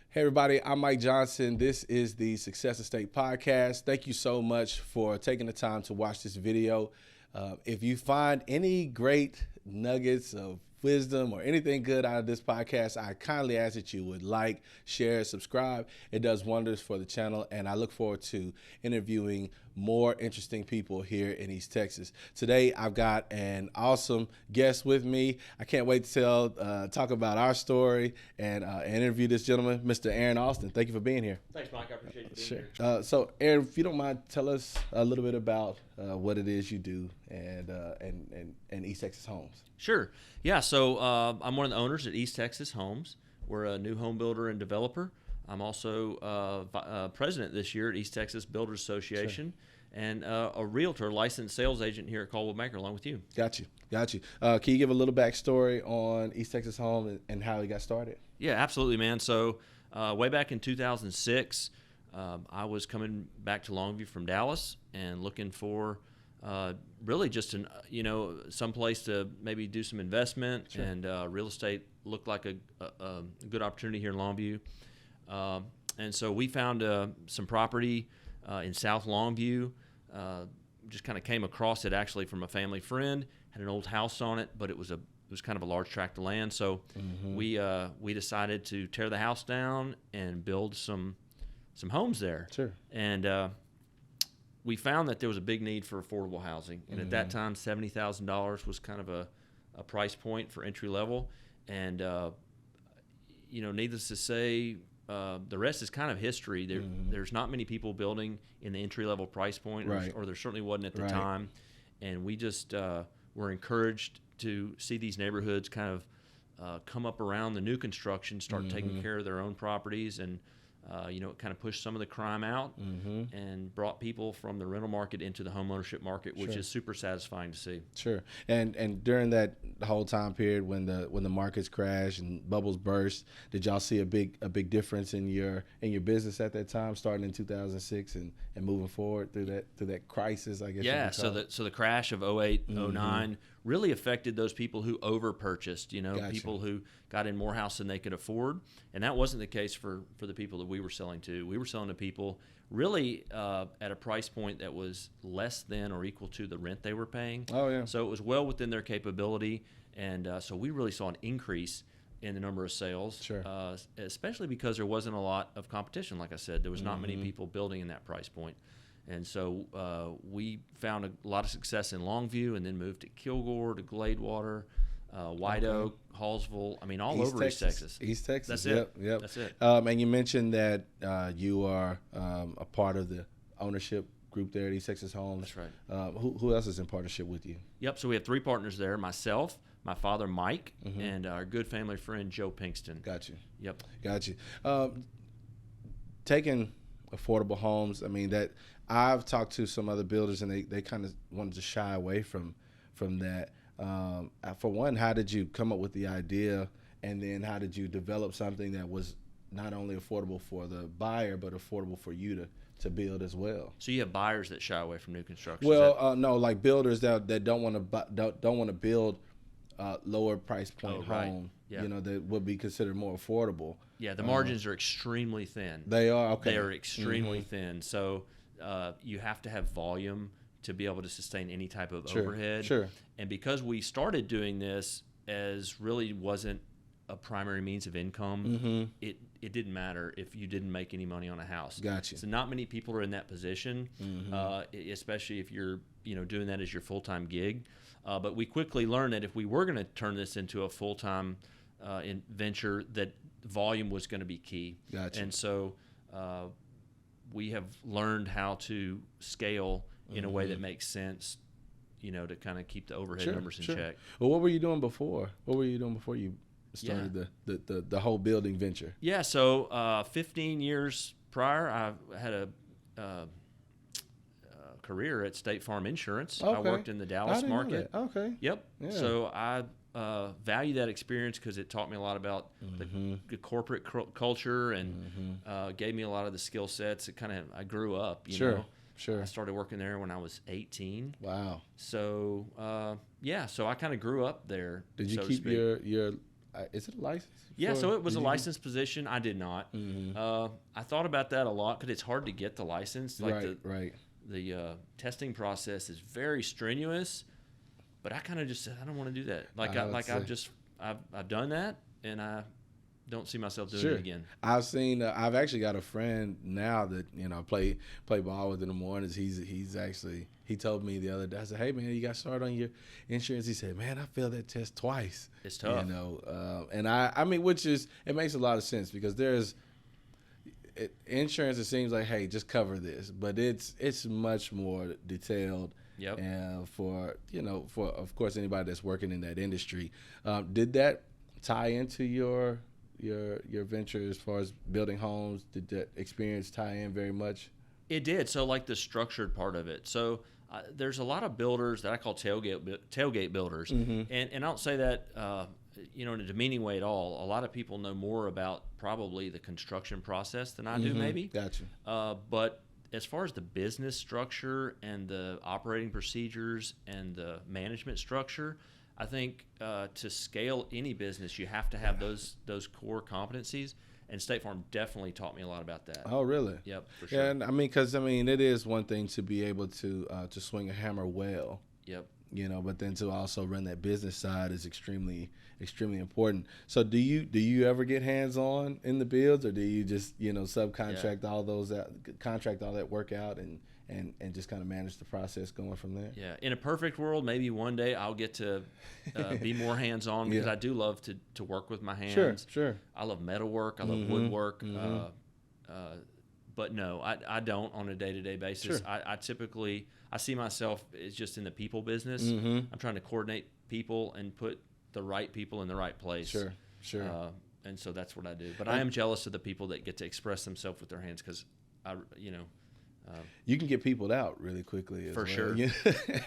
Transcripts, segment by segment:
Hey everybody, I'm Mike Johnson. This is the Success Estate Podcast. Thank you so much for taking the time to watch this video. If you find any great nuggets of wisdom or anything good out of this podcast, I kindly ask that you would like, share, subscribe. It does wonders for the channel, and I look forward to interviewing more interesting people here in East Texas. Today, I've got an awesome guest with me. I can't wait to talk about our story and interview this gentleman, Mr. Aaron Alston. Thank you for being here. Thanks, Mike. I appreciate you being here. So, Aaron, if you don't mind, tell us a little bit about what it is you do and East Texas Homes. Sure. Yeah, so I'm one of the owners at East Texas Homes. We're a new home builder and developer. I'm also president this year at East Texas Builders Association. Sure. And a realtor, licensed sales agent here at Caldwell Banker, along with you. Got you. Can you give a little backstory on East Texas Home and how it got started? Yeah, absolutely, man. So way back in 2006, I was coming back to Longview from Dallas and looking for really just some place to maybe do some investment. Sure. And real estate looked like a good opportunity here in Longview. And so we found some property in South Longview. Just kind of came across it actually from a family friend. Had an old house on it, but it was kind of a large tract of land. So we decided to tear the house down and build some homes there. Sure. And we found that there was a big need for affordable housing, and at that time, $70,000 was kind of a price point for entry level. And needless to say, the rest is kind of history. There's not many people building in the entry-level price point, right. or there certainly wasn't at the time. And we just were encouraged to see these neighborhoods kind of come up around the new construction, start taking care of their own properties, and it kind of pushed some of the crime out and brought people from the rental market into the home ownership market, which is super satisfying to see. Sure. And during that whole time period when the markets crashed and bubbles burst, did y'all see a big difference in your business at that time, starting in 2006 and moving forward through that crisis, I guess? Yeah. So the crash of 08, 09 really affected those people who over purchased, Gotcha. People who got in more house than they could afford. And that wasn't the case for the people that we were selling to. We were selling to people really at a price point that was less than or equal to the rent they were paying. Oh, yeah. So it was well within their capability. And so we really saw an increase in the number of sales, Sure. Especially because there wasn't a lot of competition. Like I said, there was not many people building in that price point. And so we found a lot of success in Longview, and then moved to Kilgore, to Gladewater, White Oak, Hallsville. I mean, all over East Texas. East Texas. That's it. Yep. That's it. And you mentioned that you are a part of the ownership group there at East Texas Homes. That's right. Who else is in partnership with you? Yep. So we have three partners there: myself, my father Mike, and our good family friend Joe Pinkston. Got you. Yep. Got you. Taking affordable homes, I mean, that I've talked to some other builders, and they kind of wanted to shy away from that. For one, how did you come up with the idea, and then how did you develop something that was not only affordable for the buyer but affordable for you to build as well? So you have buyers that shy away from new construction. Well, no, like builders that don't want to build lower price point home. Yeah. That would be considered more affordable. Yeah, the margins are extremely thin. They are. Okay. They are extremely thin. So you have to have volume to be able to sustain any type of overhead. Sure. And because we started doing this as really wasn't a primary means of income, it didn't matter if you didn't make any money on a house. Gotcha. So not many people are in that position, especially if you're doing that as your full-time gig. But we quickly learned that if we were going to turn this into a full-time venture, that volume was going to be key. Gotcha. And so we have learned how to scale in a way that makes sense, to kind of keep the overhead numbers in check. Well, what were you doing before? What were you doing before you started the whole building venture? Yeah, so 15 years prior, I had a career at State Farm Insurance. Okay. I worked in the Dallas market. Okay. Yep. Yeah. So I value that experience because it taught me a lot about the corporate culture and gave me a lot of the skill sets. It I grew up. You know? Sure. I started working there when I was 18. Wow. So so I kind of grew up there. Did you so keep your is it a license? Yeah, so it was a did you- licensed position. I did not. I thought about that a lot because it's hard to get the license. Like right. the testing process is very strenuous, but I kind of just said I don't want to do that. I've done that, and I don't see myself doing it again. I've actually got a friend now that play ball with in the mornings. He told me the other day. I said, "Hey man, you got started on your insurance?" He said, "Man, I failed that test twice." It's tough, and I mean, it makes a lot of sense because insurance. It seems like, hey, just cover this, but it's much more detailed. Yep. And for of course anybody that's working in that industry, did that tie into your venture as far as building homes? Did that experience tie in very much? It did. So like the structured part of it. So there's a lot of builders that I call tailgate builders, and I don't say that in a demeaning way at all. A lot of people know more about probably the construction process than I do, maybe. Gotcha. But as far as the business structure and the operating procedures and the management structure, I think to scale any business, you have to have those core competencies, and State Farm definitely taught me a lot about that. Oh, really? Yep, for sure. Yeah, and because it is one thing to be able to swing a hammer well. Yep. But then to also run that business side is extremely, extremely important. So do you ever get hands on in the builds, or do you just subcontract contract all that work out and just kind of manage the process going from there? Yeah, in a perfect world, maybe one day I'll get to be more hands-on because I do love to work with my hands. Sure. I love metalwork. I love woodwork. But no, I don't on a day-to-day basis. Sure. I typically see myself as just in the people business. I'm trying to coordinate people and put the right people in the right place. Sure. And so that's what I do. But I am jealous of the people that get to express themselves with their hands because you can get peopled out really quickly. For sure.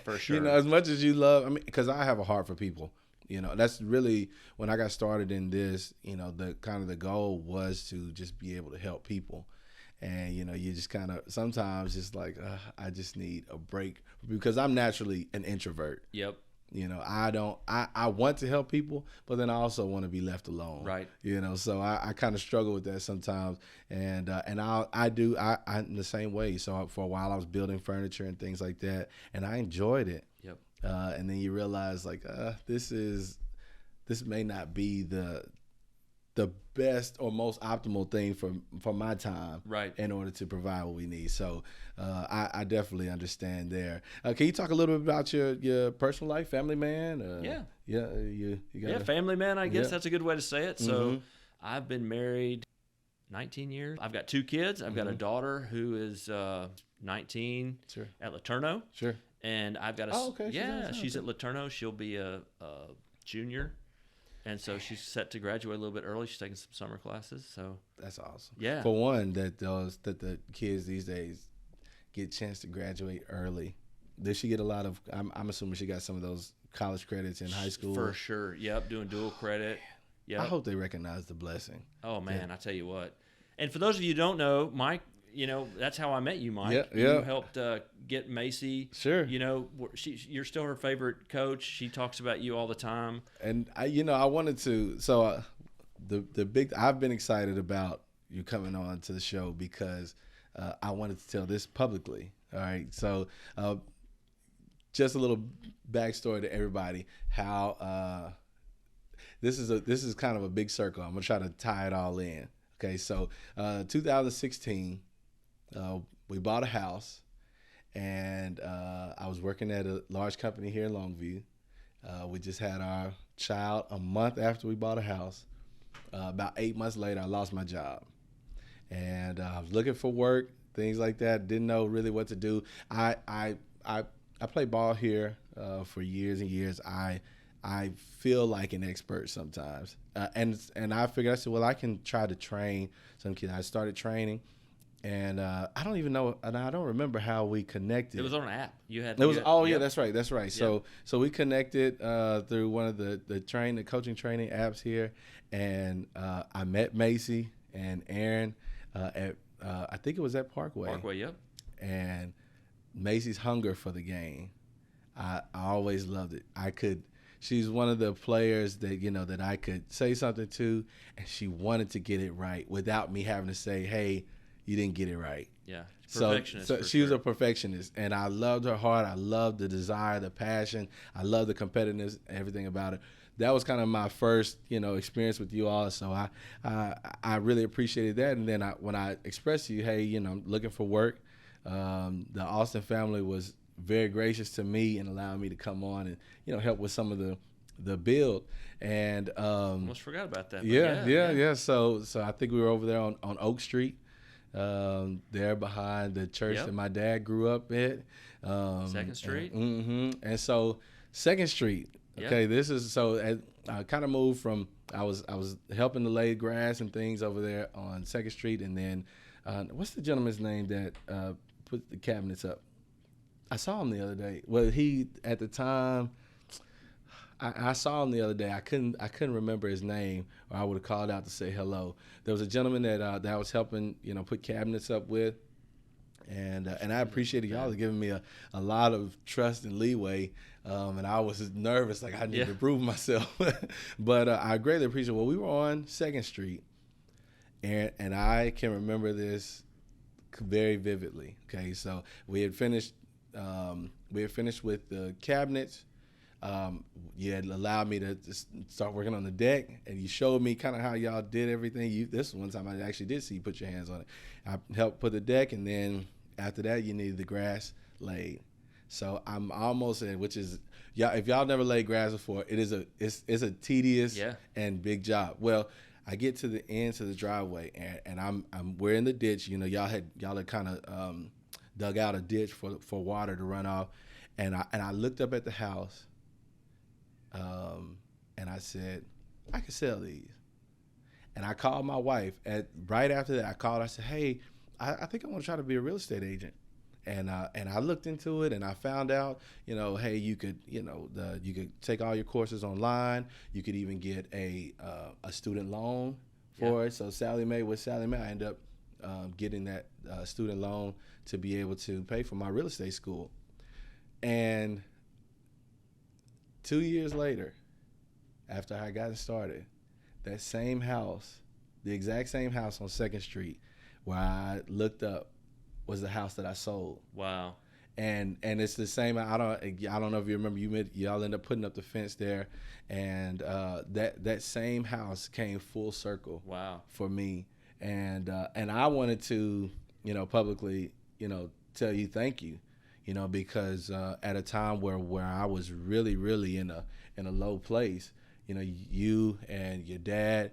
For sure. As much as you love, because I have a heart for people. That's really when I got started in this. The goal was to just be able to help people. And, you just kind of sometimes just like, I just need a break because I'm naturally an introvert. Yep. I want to help people, but then I also want to be left alone. Right. So I kind of struggle with that sometimes. And I'm in the same way. So for a while I was building furniture and things like that, and I enjoyed it. Yep. And then you realize like, this may not be the best or most optimal thing for my time, right, in order to provide what we need. So I definitely understand there. Can you talk a little bit about your personal life, family man? Family man, I guess that's a good way to say it. So I've been married 19 years. I've got 2 kids. I've got a daughter who is 19 at Laterno. Sure. And I've got she's at Laterno. She'll be a junior. And so she's set to graduate a little bit early. She's taking some summer classes. So that's awesome. Yeah. For one, that the kids these days get a chance to graduate early. Does she get a lot of? I'm assuming she got some of those college credits in high school. For sure. Yep. Doing dual credit. Yeah. I hope they recognize the blessing. Oh man, I tell you what. And for those of you who don't know, Mike, that's how I met you, Mike. Yeah. You helped get Macy. Sure. You're still her favorite coach. She talks about you all the time. And I wanted to. So I've been excited about you coming on to the show because I wanted to tell this publicly. All right. So just a little backstory to everybody. How this is kind of a big circle. I'm gonna try to tie it all in. Okay. So 2016. We bought a house, and I was working at a large company here in Longview. We just had our child a month after we bought a house. About 8 months later, I lost my job, and I was looking for work, things like that. Didn't know really what to do. I played ball here for years and years. I feel like an expert sometimes, and I figured, I said, well, I can try to train some kids. I started training. And I don't even know, and I don't remember how we connected. It was on an app. Yeah, that's right. Yep. So we connected through one of the coaching training apps here, and I met Macy and Aaron at I think it was at Parkway. Parkway, yep. And Macy's hunger for the game, I always loved it. I could she's one of the players that, that I could say something to, and she wanted to get it right without me having to say, hey, you didn't get it right. Yeah, perfectionist. So she was a perfectionist, and I loved her heart. I loved the desire, the passion. I loved the competitiveness, everything about it. That was kind of my first, experience with you all. So I really appreciated that. And then when I expressed to you, hey, I'm looking for work, the Alston family was very gracious to me and allowing me to come on and, help with some of the build. And almost forgot about that. Yeah. So I think we were over there on Oak Street. There behind the church that my dad grew up at. 2nd Street. And so 2nd Street. Okay, this is I kind of moved from I was helping to lay grass and things over there on 2nd Street, and then what's the gentleman's name that put the cabinets up? I saw him the other day. Well, he at the time. I saw him the other day. I couldn't remember his name, or I would have called out to say hello. There was a gentleman that I was helping, put cabinets up with, and I appreciated y'all giving me a lot of trust and leeway. And I was nervous, like I needed to prove myself. But I greatly appreciate it. Well, we were on 2nd Street, and I can remember this very vividly. Okay, so we had finished with the cabinets. You had allowed me to just start working on the deck, and you showed me kind of how y'all did everything. This one time I actually did see you put your hands on it. I helped put the deck, and then after that you needed the grass laid. So I'm almost in, which is, if y'all never laid grass before, it's a tedious and big job. Well, I get to the end to the driveway, and we're in the ditch. Y'all had kind of dug out a ditch for water to run off, and I looked up at the house. And I said, I could sell these. And I called my wife. Right after that, I called. I said, hey, I think I want to try to be a real estate agent. And I looked into it, and I found out, hey, you could take all your courses online. You could even get a student loan for it. So Sallie Mae, I ended up getting that student loan to be able to pay for my real estate school. And 2 years later, after I got started, that same house, the exact same house on 2nd Street where I looked up, was the house that I sold. Wow. And it's the same. I don't know if you remember. Y'all ended up putting up the fence there, and that same house came full circle. Wow. For me, and I wanted to publicly tell you thank you. Because at a time where I was really, really in a low place, you and your dad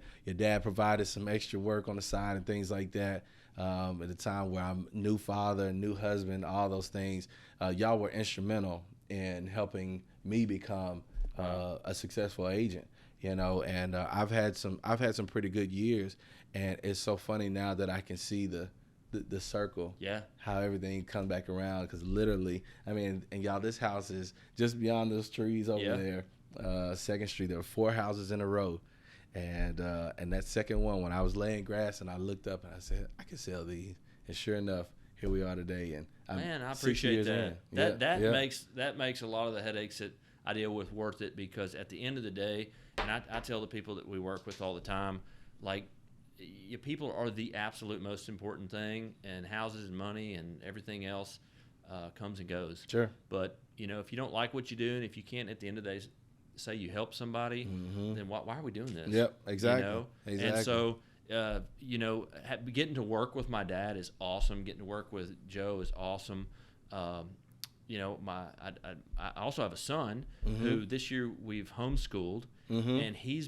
provided some extra work on the side and things like that. At a time where I'm new father, new husband, all those things, y'all were instrumental in helping me become a successful agent. And I've had some pretty good years, and it's so funny now that I can see the circle, how everything comes back around, because literally, and y'all, this house is just beyond those trees over there, 2nd Street. There were 4 houses in a row, and that second one, when I was laying grass and I looked up and I said, I could sell these, and sure enough, here we are today. And I appreciate that. That makes a lot of the headaches that I deal with worth it, because at the end of the day, and I tell the people that we work with all the time, like, your people are the absolute most important thing, and houses and money and everything else comes and goes. Sure. But, if you don't like what you do, and if you can't at the end of the day say you help somebody, then why are we doing this? Yep, exactly. Exactly. And so, getting to work with my dad is awesome. Getting to work with Joe is awesome. I also have a son who this year we've homeschooled, and he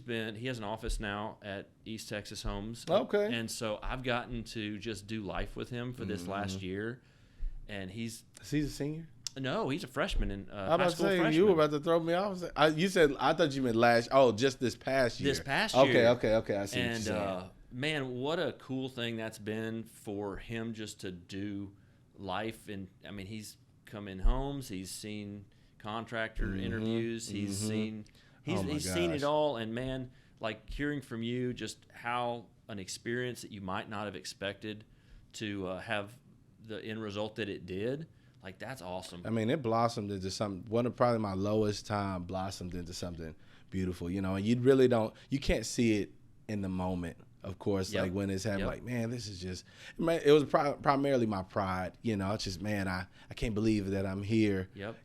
has an office now at East Texas Homes. Okay. And so I've gotten to just do life with him for this last year, and he's a senior? No, he's a freshman in high school. I was about to say, freshman. You were about to throw me off. You said, I thought you meant just this past year. This past year. Okay. I see what you're saying. Man, what a cool thing that's been for him just to do life. And he's come in homes, he's seen contractor interviews, he's seen it all. And man, like, hearing from you just how an experience that you might not have expected to have the end result that it did, Like, that's awesome. I mean, it blossomed into something. One of probably my lowest time blossomed into something beautiful, and you really you can't see it in the moment, of course. Yep. Like when it's happening, Yep. like, man, this is just, man, it was primarily my pride, it's just, man, I can't believe that I'm here, Yep.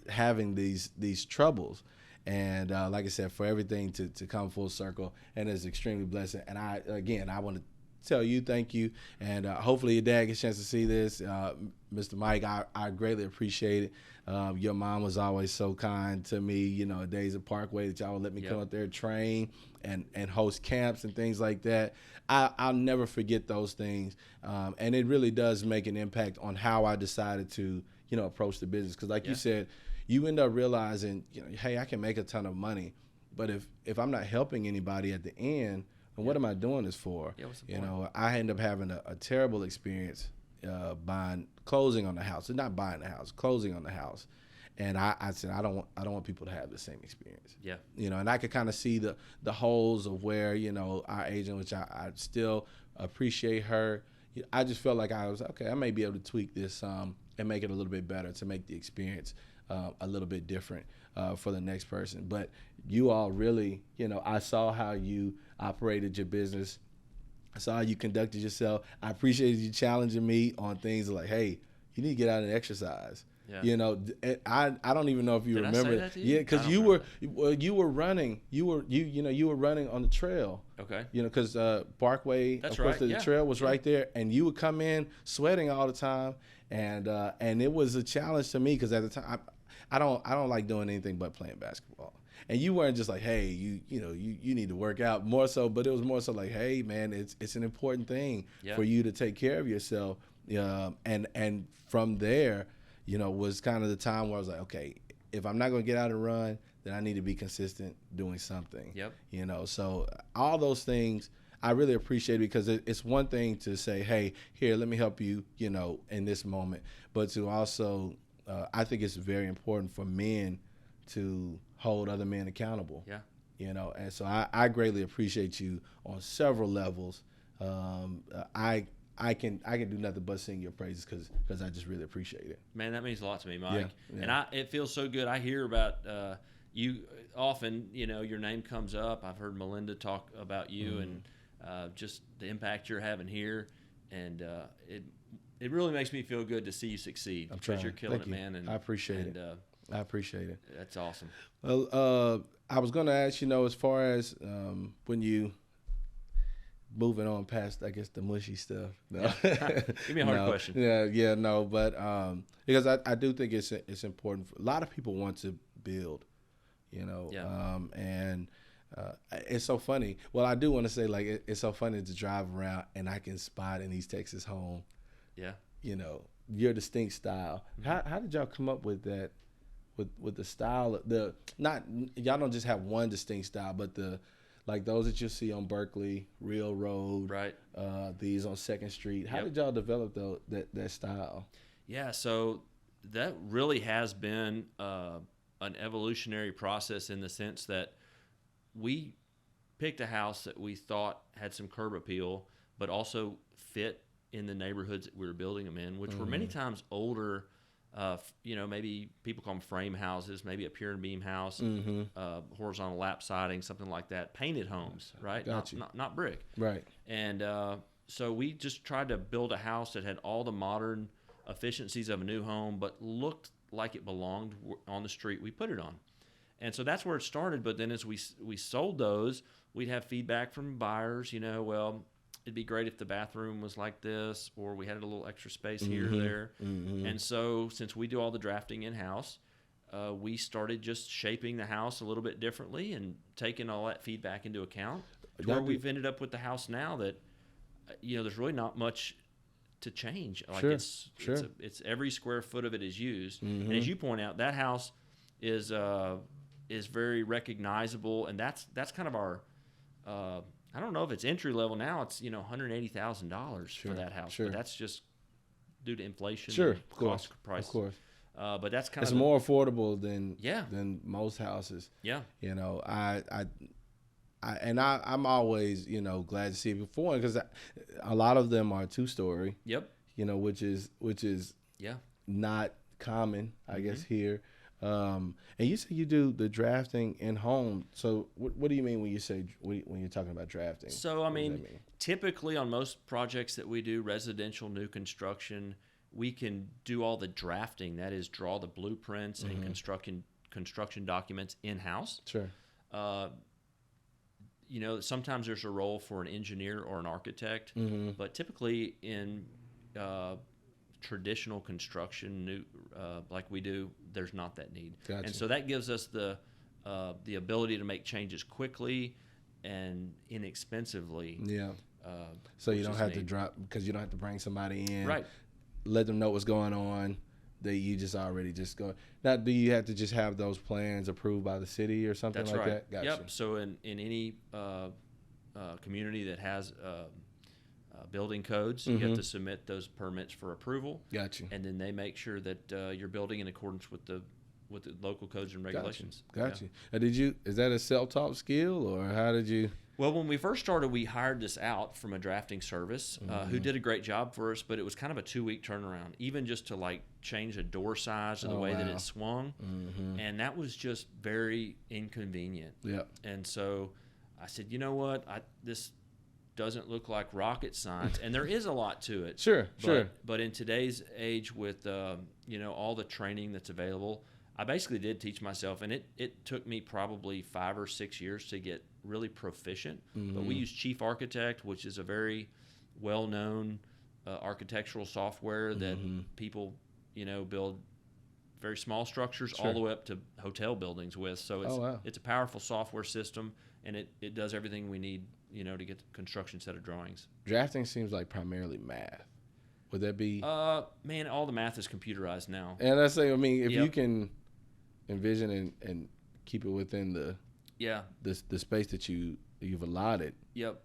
having these troubles. And like I said, for everything to come full circle, and it's extremely blessing. And I want to tell you thank you, and hopefully your dad gets a chance to see this. Mr. Mike, I greatly appreciate it. Your mom was always so kind to me, Days of Parkway, that y'all would let me come out there and train and host camps and things like that. I'll never forget those things, and it really does make an impact on how I decided to approach the business, because like you said, you end up realizing, hey, I can make a ton of money, but if I'm not helping anybody at the end, and what am I doing this for? Yeah, what's the point? I end up having a terrible experience closing on the house. And not buying the house, closing on the house. And I said, I don't want people to have the same experience. Yeah. And I could kind of see the holes of where, our agent, which I still appreciate her. I just felt like I was, okay, I may be able to tweak this and make it a little bit better to make the experience a little bit different for the next person. But you all really, I saw how you operated your business. I saw how you conducted yourself. I appreciated you challenging me on things like, hey, you need to get out and exercise. Yeah. I don't even know if you Did remember. I say that to you? Yeah, because you were running. You were running on the trail. Okay. Because Parkway, That's of course, right. the trail was right there, and you would come in sweating all the time, and it was a challenge to me, because at the time I don't like doing anything but playing basketball. And you weren't just like, hey, you need to work out more so, but it was more so like, hey, man, it's an important thing for you to take care of yourself. And from there, was kind of the time where I was like, okay, if I'm not going to get out and run, then I need to be consistent doing something. Yep. So all those things I really appreciate, because it's one thing to say, hey, here, let me help you, in this moment, but to also, I think it's very important for men to hold other men accountable. Yeah. And so I greatly appreciate you on several levels. I can do nothing but sing your praises, because I just really appreciate it. Man, that means a lot to me, Mike. Yeah. And it feels so good. I hear about you often. Your name comes up. I've heard Melinda talk about you and just the impact you're having here, and it really makes me feel good to see you succeed. I'm trying. Because you're killing Thank it, you. man. And I appreciate it. I appreciate it. That's awesome. Well, I was going to ask, as far as when you moving on past, I guess, the mushy stuff. No. Give me a hard question. Yeah, no, but because I do think it's important. A lot of people want to build, and it's so funny. Well, I do want to say, like, it's so funny to drive around and I can spot in East Texas home. Yeah. Your distinct style. Mm-hmm. How did y'all come up with that? With the style, y'all don't just have one distinct style, but like those that you see on Berkeley, Real Road, right? These on 2nd Street. How did y'all develop that style? Yeah, so that really has been an evolutionary process, in the sense that we picked a house that we thought had some curb appeal, but also fit in the neighborhoods that we were building them in, which were many times older. Maybe people call them frame houses, maybe a pier and beam house, horizontal lap siding, something like that. Painted homes, right? Not brick. Right. And so we just tried to build a house that had all the modern efficiencies of a new home, but looked like it belonged on the street we put it on. And so that's where it started. But then as we sold those, we'd have feedback from buyers, well, it'd be great if the bathroom was like this, or we had a little extra space here or there. Mm-hmm. And so since we do all the drafting in-house, we started just shaping the house a little bit differently and taking all that feedback into account, to where we've ended up with the house now that, there's really not much to change. Like it's every square foot of it is used. Mm-hmm. And as you point out, that house is very recognizable, and that's kind of our I don't know if it's entry level now. It's $180,000 for that house, but that's just due to inflation. Sure, of course, price. Of course. But that's kind of more affordable than most houses. Yeah. I'm always glad to see it before, because a lot of them are 2-story. Yep. Which is Yeah. not common, I guess, here. And you say you do the drafting in home. So what do you mean when you say when you're talking about drafting? So, I mean, typically on most projects that we do, residential new construction, we can do all the drafting. That is, draw the blueprints and construction documents in-house. Sure. You know, sometimes there's a role for an engineer or an architect, but typically in traditional construction, like we do, there's not that need. Gotcha. And so that gives us the ability to make changes quickly and inexpensively. Yeah. So you don't have to drop, because you don't have to bring somebody in, right? Let them know what's going on. That you just already just go. Now, do you have to just have those plans approved by the city or something That's like right. that? Gotcha. Yep. So in any community that has building codes, you have to submit those permits for approval. Gotcha. And then they make sure that you're building in accordance with the local codes and regulations. Gotcha. Yeah. Is that a self-taught skill, or how did you? Well, when we first started, we hired this out from a drafting service who did a great job for us, but it was kind of a 2-week turnaround, even just to like change a door size or the way that it swung. And that was just very inconvenient. Yeah. And so I said, you know what, this doesn't look like rocket science, and there is a lot to it. Sure. But in today's age with all the training that's available, I basically did teach myself, and it took me probably 5 or 6 years to get really proficient. But we use Chief Architect, which is a very well-known architectural software that people, build very small structures all the way up to hotel buildings with. So it's a powerful software system, and it does everything we need, to get the construction set of drawings. Drafting seems like primarily math. Would that be? Man, all the math is computerized now. And that's saying, I mean, if you can envision and keep it within the space that you've allotted. Yep.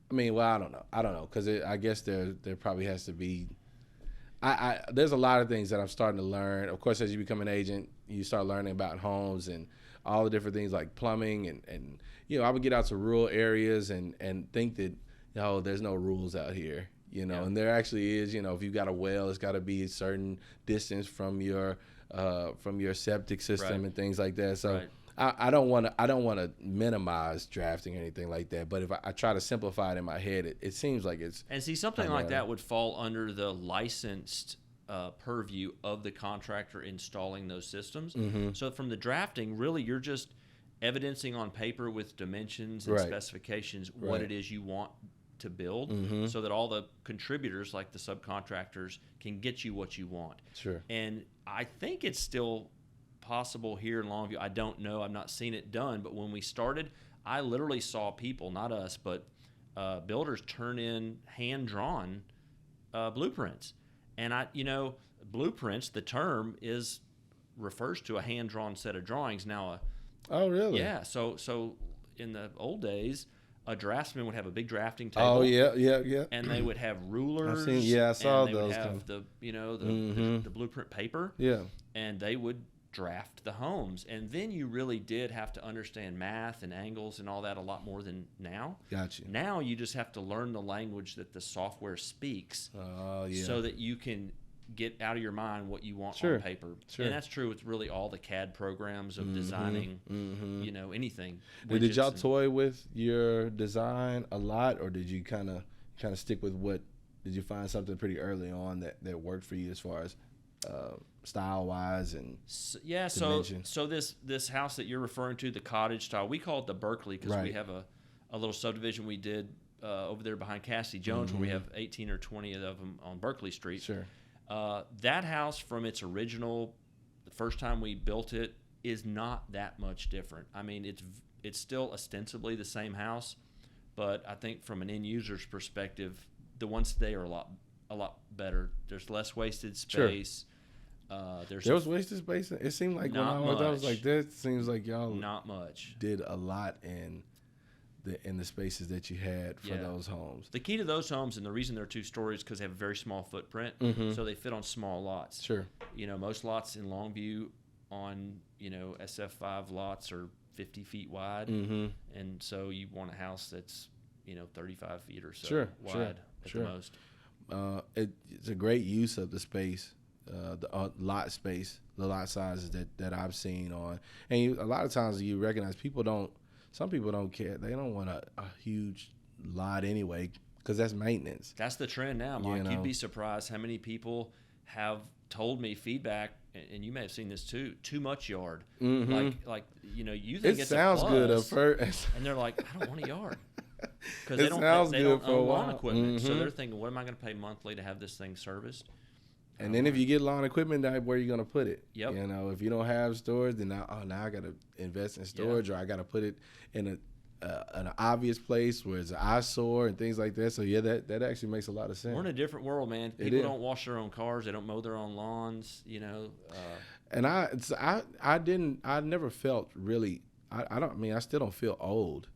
I mean, well, I don't know, because I guess there probably has to be. There's a lot of things that I'm starting to learn. Of course, as you become an agent, you start learning about homes and all the different things like plumbing and I would get out to rural areas and think that there's no rules out here. And there actually is. If you've got a well, it's got to be a certain distance from your septic system and things like that. So I don't want to minimize drafting or anything like that. But if I try to simplify it in my head, it seems like it's. And see, something like that would fall under the licensed purview of the contractor installing those systems. So from the drafting, really, you're just evidencing on paper with dimensions and specifications what it is you want to build, so that all the contributors, like the subcontractors, can get you what you want. Sure. And I think it's still possible here in Longview. I don't know. I've not seen it done. But when we started, I literally saw people, not us, but builders turn in hand-drawn blueprints. And blueprints, the term refers to a hand-drawn set of drawings. Now, oh, really? Yeah. So in the old days, a draftsman would have a big drafting table. Oh, yeah. And they would have rulers. I saw and they those. Would have the blueprint paper. Yeah. And they would draft the homes. And then you really did have to understand math and angles and all that a lot more than now. Gotcha. Now you just have to learn the language that the software speaks. Oh, yeah. So that you can get out of your mind what you want on paper. Sure. And that's true with really all the CAD programs of designing, anything. Did y'all toy with your design a lot, or did you kind of stick with did you find something pretty early on that worked for you as far as style-wise and dimensions? So this house that you're referring to, the cottage style, we call it the Berkeley because we have a little subdivision we did over there behind Cassidy Jones where we have 18 or 20 of them on Berkeley Street. Sure. That house from its original, the first time we built it, is not that much different. I mean, it's still ostensibly the same house, but I think from an end user's perspective, the ones today are a lot better. There's less wasted space. There was wasted space. It seemed like when I was like, that seems like y'all not much did a lot in the spaces that you had for those homes. The key to those homes, and the reason they're 2 stories, because they have a very small footprint, so they fit on small lots. Sure. Most lots in Longview on SF5 lots are 50 feet wide, and so you want a house that's 35 feet or so wide at the most. It's a great use of the space. the lot space, the lot sizes that I've seen on, and a lot of times you recognize some people don't care. They don't want a huge lot anyway because that's maintenance. That's the trend now, Mike. You know? You'd be surprised how many people have told me feedback, and you may have seen this too. Too much yard, like you think it sounds a plus, good at first, and they're like, I don't want a yard because It sounds they good don't for a own while. lawn equipment, so they're thinking, what am I going to pay monthly to have this thing serviced? And then if you get lawn equipment, now where are you going to put it? Yep. You know, if you don't have storage, then now I got to invest in storage, or I got to put it in an obvious place where it's an eyesore and things like that. So yeah, that actually makes a lot of sense. We're in a different world, man. People don't wash their own cars. They don't mow their own lawns. You know. And I never felt really. I still don't feel old.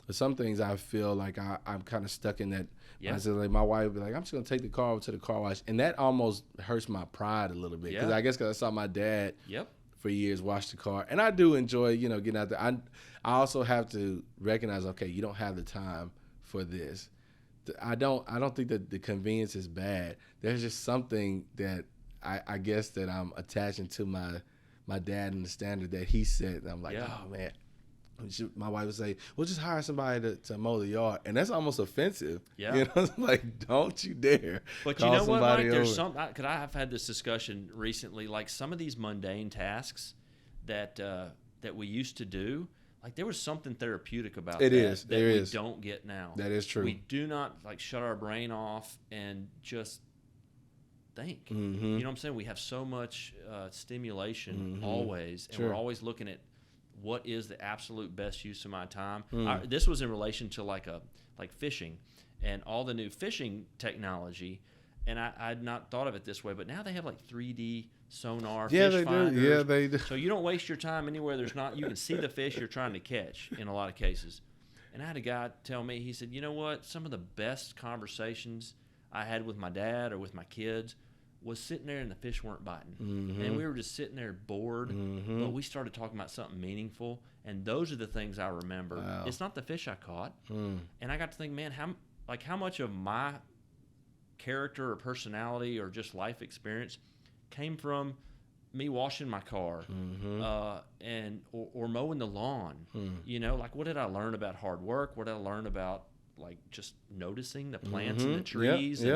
But some things I feel like I'm kind of stuck in that. Yeah. I said, like, my wife would be like, I'm just gonna take the car over to the car wash, and that almost hurts my pride a little bit because I saw my dad for years wash the car, and I do enjoy getting out there. I also have to recognize, okay, you don't have the time for this. I don't think that the convenience is bad. There's just something that I guess that I'm attaching to my dad and the standard that he set. And I'm like, oh man. My wife would say, well, just hire somebody to mow the yard. And that's almost offensive. Yeah. You know, like, don't you dare. But you know what, Mike? There's because I've had this discussion recently, like some of these mundane tasks that we used to do, like there was something therapeutic about that we don't get now. That is true. We do not like shut our brain off and just think. Mm-hmm. You know what I'm saying? We have so much stimulation always, and we're always looking at what is the absolute best use of my time. This was in relation to like fishing and all the new fishing technology, and I had not thought of it this way, but now they have like 3D sonar fish finders. Yeah, they do. So you don't waste your time anywhere there's not. You can see the fish you're trying to catch in a lot of cases. And I had a guy tell me, he said, you know what? Some of the best conversations I had with my dad or with my kids was sitting there and the fish weren't biting. And we were just sitting there bored, but we started talking about something meaningful, and those are the things I remember. Wow. It's not the fish I caught. And I got to think, man, how much of my character or personality or just life experience came from me washing my car or mowing the lawn. You know, like what did I learn about hard work? What did I learn about like just noticing the plants and the trees?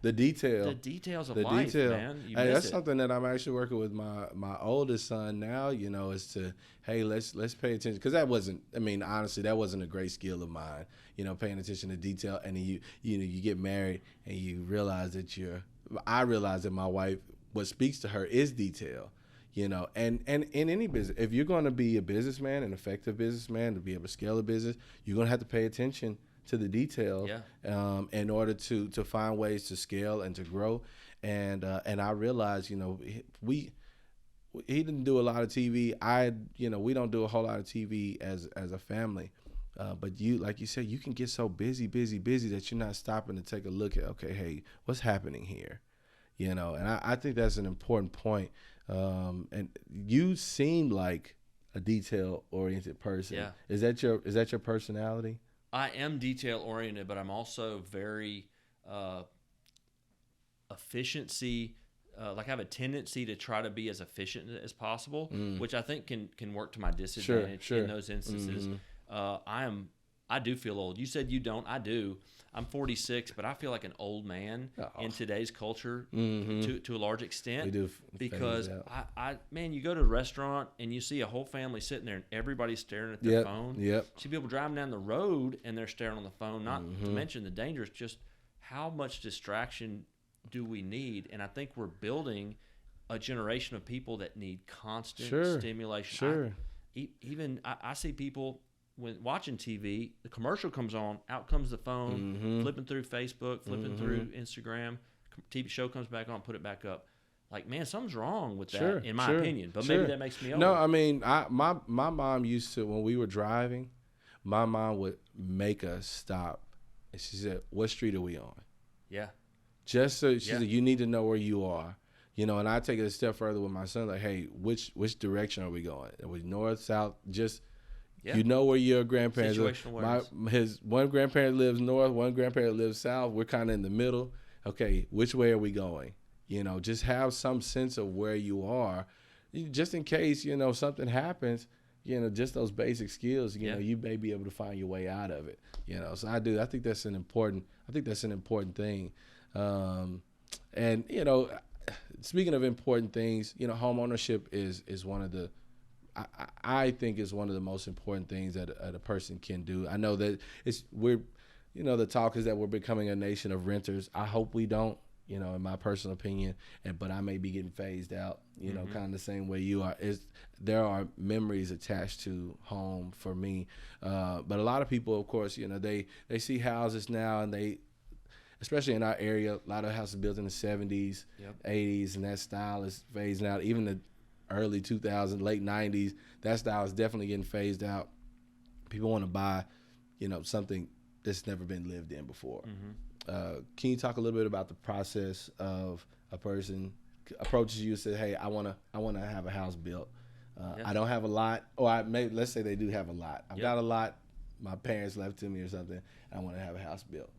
The details of life, man. That's something that I'm actually working with my oldest son now. You know, is to let's pay attention, because that wasn't. I mean, honestly, that wasn't a great skill of mine. You know, paying attention to detail, and then you get married and you realize that I realize that my wife, what speaks to her is detail. You know, and in any business, if you're going to be a businessman, an effective businessman, to be able to scale a business, you're going to have to pay attention to the detail in order to find ways to scale and to grow. And I realized, you know, he didn't do a lot of TV. We don't do a whole lot of TV as a family. But like you said, you can get so busy that you're not stopping to take a look at, okay, hey, what's happening here? You know, and I think that's an important point. And you seem like a detail-oriented person. Yeah. Is that your personality? I am detail-oriented, but I'm also very efficiency. Like I have a tendency to try to be as efficient as possible, which I think can work to my disadvantage in those instances. I do feel old. You said you don't. I do. I'm 46, but I feel like an old man in today's culture to a large extent. We do, because man, you go to a restaurant and you see a whole family sitting there and everybody's staring at their phone. See people driving down the road and they're staring on the phone. Not to mention the dangers. Just how much distraction do we need? And I think we're building a generation of people that need constant stimulation. I see people. When watching TV, the commercial comes on, out comes the phone, flipping through Facebook, flipping through Instagram, TV show comes back on, put it back up. Like, man, something's wrong with that, in my opinion. But maybe that makes me old. No, I mean, my mom used to, when we were driving, my mom would make us stop. And she said, what street are we on? Yeah. Just so she said, you need to know where you are. You know, and I take it a step further with my son, like, hey, which direction are we going? Are we north, south, just... You know where your grandparents live. His one grandparent lives north, one grandparent lives south. We're kind of in the middle. Okay, which way are we going? just have some sense of where you are, just in case, something happens, just those basic skills, you may be able to find your way out of it, So I think that's an important thing. And, speaking of important things, home ownership is one of the, I think is one of the most important things that a person can do. I know that the talk is that we're becoming a nation of renters. I hope we don't, in my personal opinion, but I may be getting phased out, kind of the same way you are. There are memories attached to home for me. But a lot of people, of course, they see houses now, and especially in our area, a lot of houses built in the 70s, 80s, and that style is phasing out. Even the early 2000s, late 90s, that style is definitely getting phased out. People want to buy, something that's never been lived in before. Can you talk a little bit about the process of a person approaches you and says, "Hey, I want to have a house built. I don't have a lot, or let's say they do have a lot. I've got a lot. My parents left to me or something. I want to have a house built."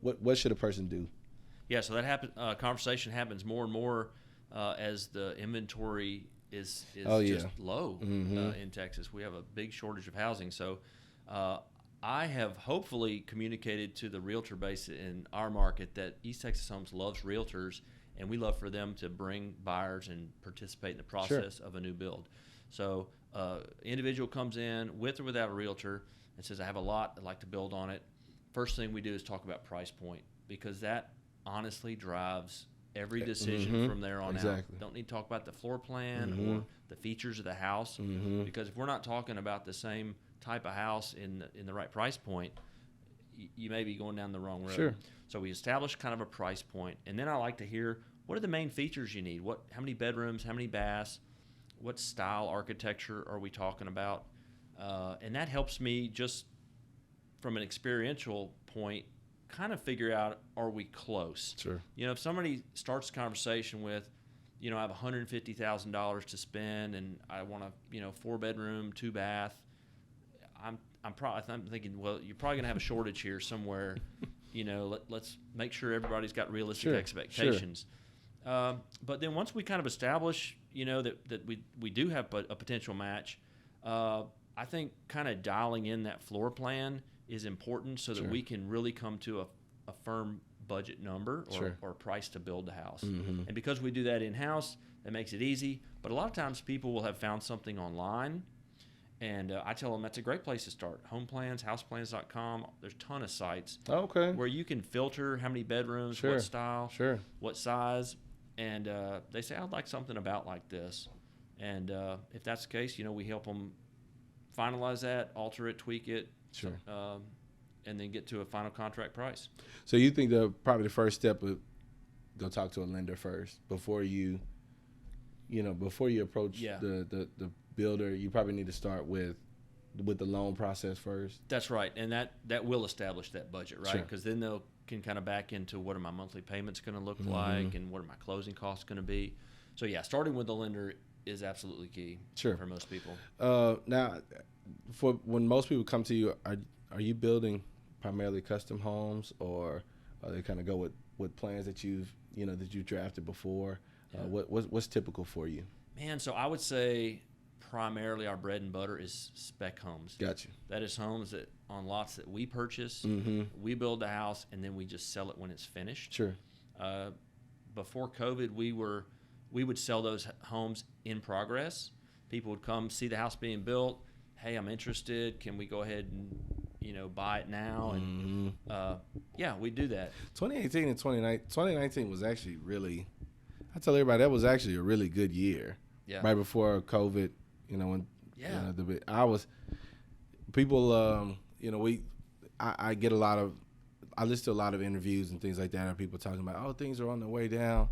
What should a person do? Yeah, so that conversation happens more and more as the inventory is just low in Texas. We have a big shortage of housing, so I have hopefully communicated to the realtor base in our market that East Texas Homes loves realtors, and we love for them to bring buyers and participate in the process of a new build. So individual comes in with or without a realtor and says, "I have a lot, I'd like to build on it." First thing we do is talk about price point, because that honestly drives every decision from there on out. Don't need to talk about the floor plan or the features of the house, because if we're not talking about the same type of house in the right price point, you may be going down the wrong road. So we establish kind of a price point, and then I like to hear, what are the main features you need? How many bedrooms, how many baths, what style architecture are we talking about? And that helps me just from an experiential point kind of figure out, are we close? If somebody starts a conversation with, I have $150,000 to spend and I want a 4-bedroom, 2-bath, I'm thinking, well, you're probably gonna have a shortage here somewhere. Let's make sure everybody's got realistic expectations. But then once we kind of establish, that we do have a potential match, I think kind of dialing in that floor plan is important so that we can really come to a firm budget number or price to build the house. And because we do that in-house, that makes it easy. But a lot of times people will have found something online, and I tell them that's a great place to start. Home Plans, houseplans.com, there's a ton of sites where you can filter how many bedrooms, what style, what size, and they say, "I'd like something about like this." And if that's the case, we help them finalize that, alter it, tweak it, and then get to a final contract price. So you think probably the first step would go talk to a lender first before you approach the builder. You probably need to start with the loan process first. That's right, and that will establish that budget, right? Because then they can kind of back into what are my monthly payments going to look like, and what are my closing costs going to be. So starting with the lender is absolutely key for most people. Now, for when most people come to you, are you building primarily custom homes, or are they kind of go with plans that you've drafted before? What's typical for you? Man, so I would say primarily our bread and butter is spec homes. Gotcha. That is homes that on lots that we purchase, we build the house, and then we just sell it when it's finished. Before COVID, we would sell those homes in progress. People would come see the house being built. Hey, I'm interested. Can we go ahead and buy it now? And we do that. 2018 and 2019 was actually really, I tell everybody, that was actually a really good year. Right before COVID, I was people. I get I listen to a lot of interviews and things like that, and people talking about, things are on the way down.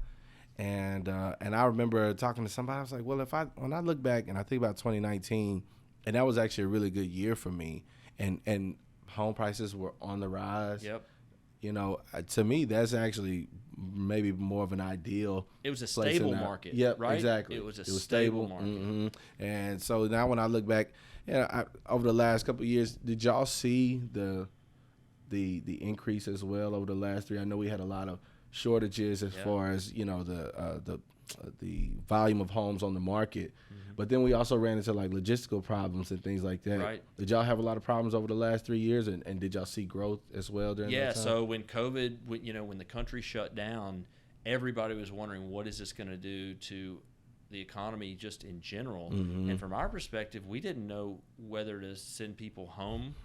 And I remember talking to somebody. I was like, well, when I look back and I think about 2019, and that was actually a really good year for me, and home prices were on the rise. To me, that's actually maybe more of an ideal. It was a stable market. Right? Exactly. It was a stable market. And so now when I look back, over the last couple of years, did y'all see the increase as well over the last 3? I know we had a lot of shortages as far as, you know, the volume of homes on the market. But then we also ran into like logistical problems and things like that. Right. Did y'all have a lot of problems over the last 3 years, and did y'all see growth as well during that time? So when COVID, when the country shut down, everybody was wondering, what is this going to do to the economy just in general? And from our perspective, we didn't know whether to send people home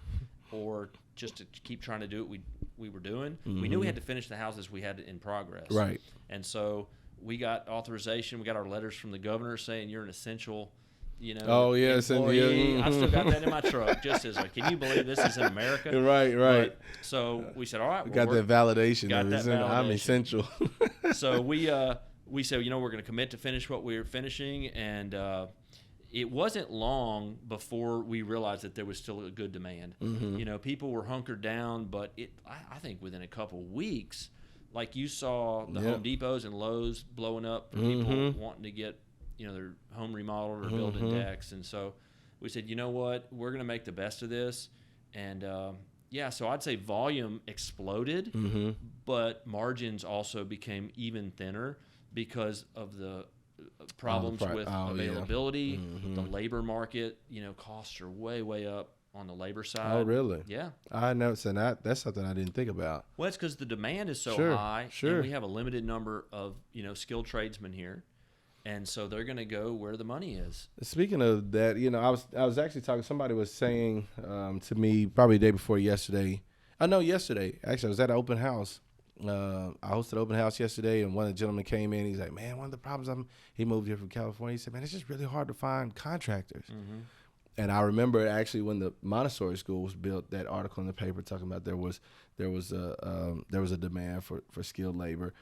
or just to keep trying to do what we were doing. We knew we had to finish the houses we had in progress. Right. And so we got authorization. We got our letters from the governor saying you're an essential, employee. I still got that in my truck. Just as can you believe this is in America? Right. But, so we said, all right. We got that validation. I'm essential. So we said, we're going to commit to finish what we're finishing, and it wasn't long before we realized that there was still a good demand. People were hunkered down, but I think within a couple weeks, like you saw the Home Depots and Lowe's blowing up for people wanting to get their home remodeled or building decks. And so we said, you know what, we're going to make the best of this. And so I'd say volume exploded, but margins also became even thinner because of the problems with availability, the labor market. Costs are way up on the labor side. Oh, really? Yeah. I know. So that's something I didn't think about. Well, it's because the demand is so high, and we have a limited number of skilled tradesmen here, and so they're going to go where the money is. Speaking of that, I was actually talking. Somebody was saying to me probably the day before yesterday. Yesterday. Actually, I was at an open house. I hosted an open house yesterday, and one of the gentlemen came in. He's like, "Man, one of the problems he moved here from California." He said, "Man, it's just really hard to find contractors." And I remember actually when the Montessori school was built, that article in the paper talking about there was a demand for skilled labor.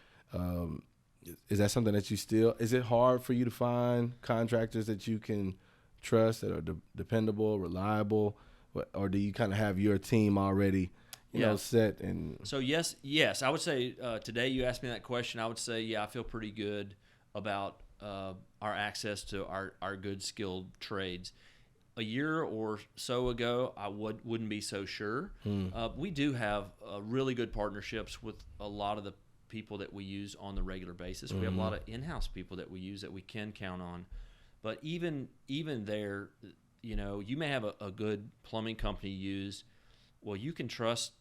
Is that something that is it hard for you to find contractors that you can trust, that are dependable, reliable, or do you kind of have your team already, set? And so yes, I would say today you asked me that question. I would say I feel pretty good about our access to our good skilled trades. A year or so ago, I wouldn't be so sure. We do have really good partnerships with a lot of the people that we use on the regular basis. We have a lot of in-house people that we use that we can count on. But even there, you may have a good plumbing company use. Well, you can trust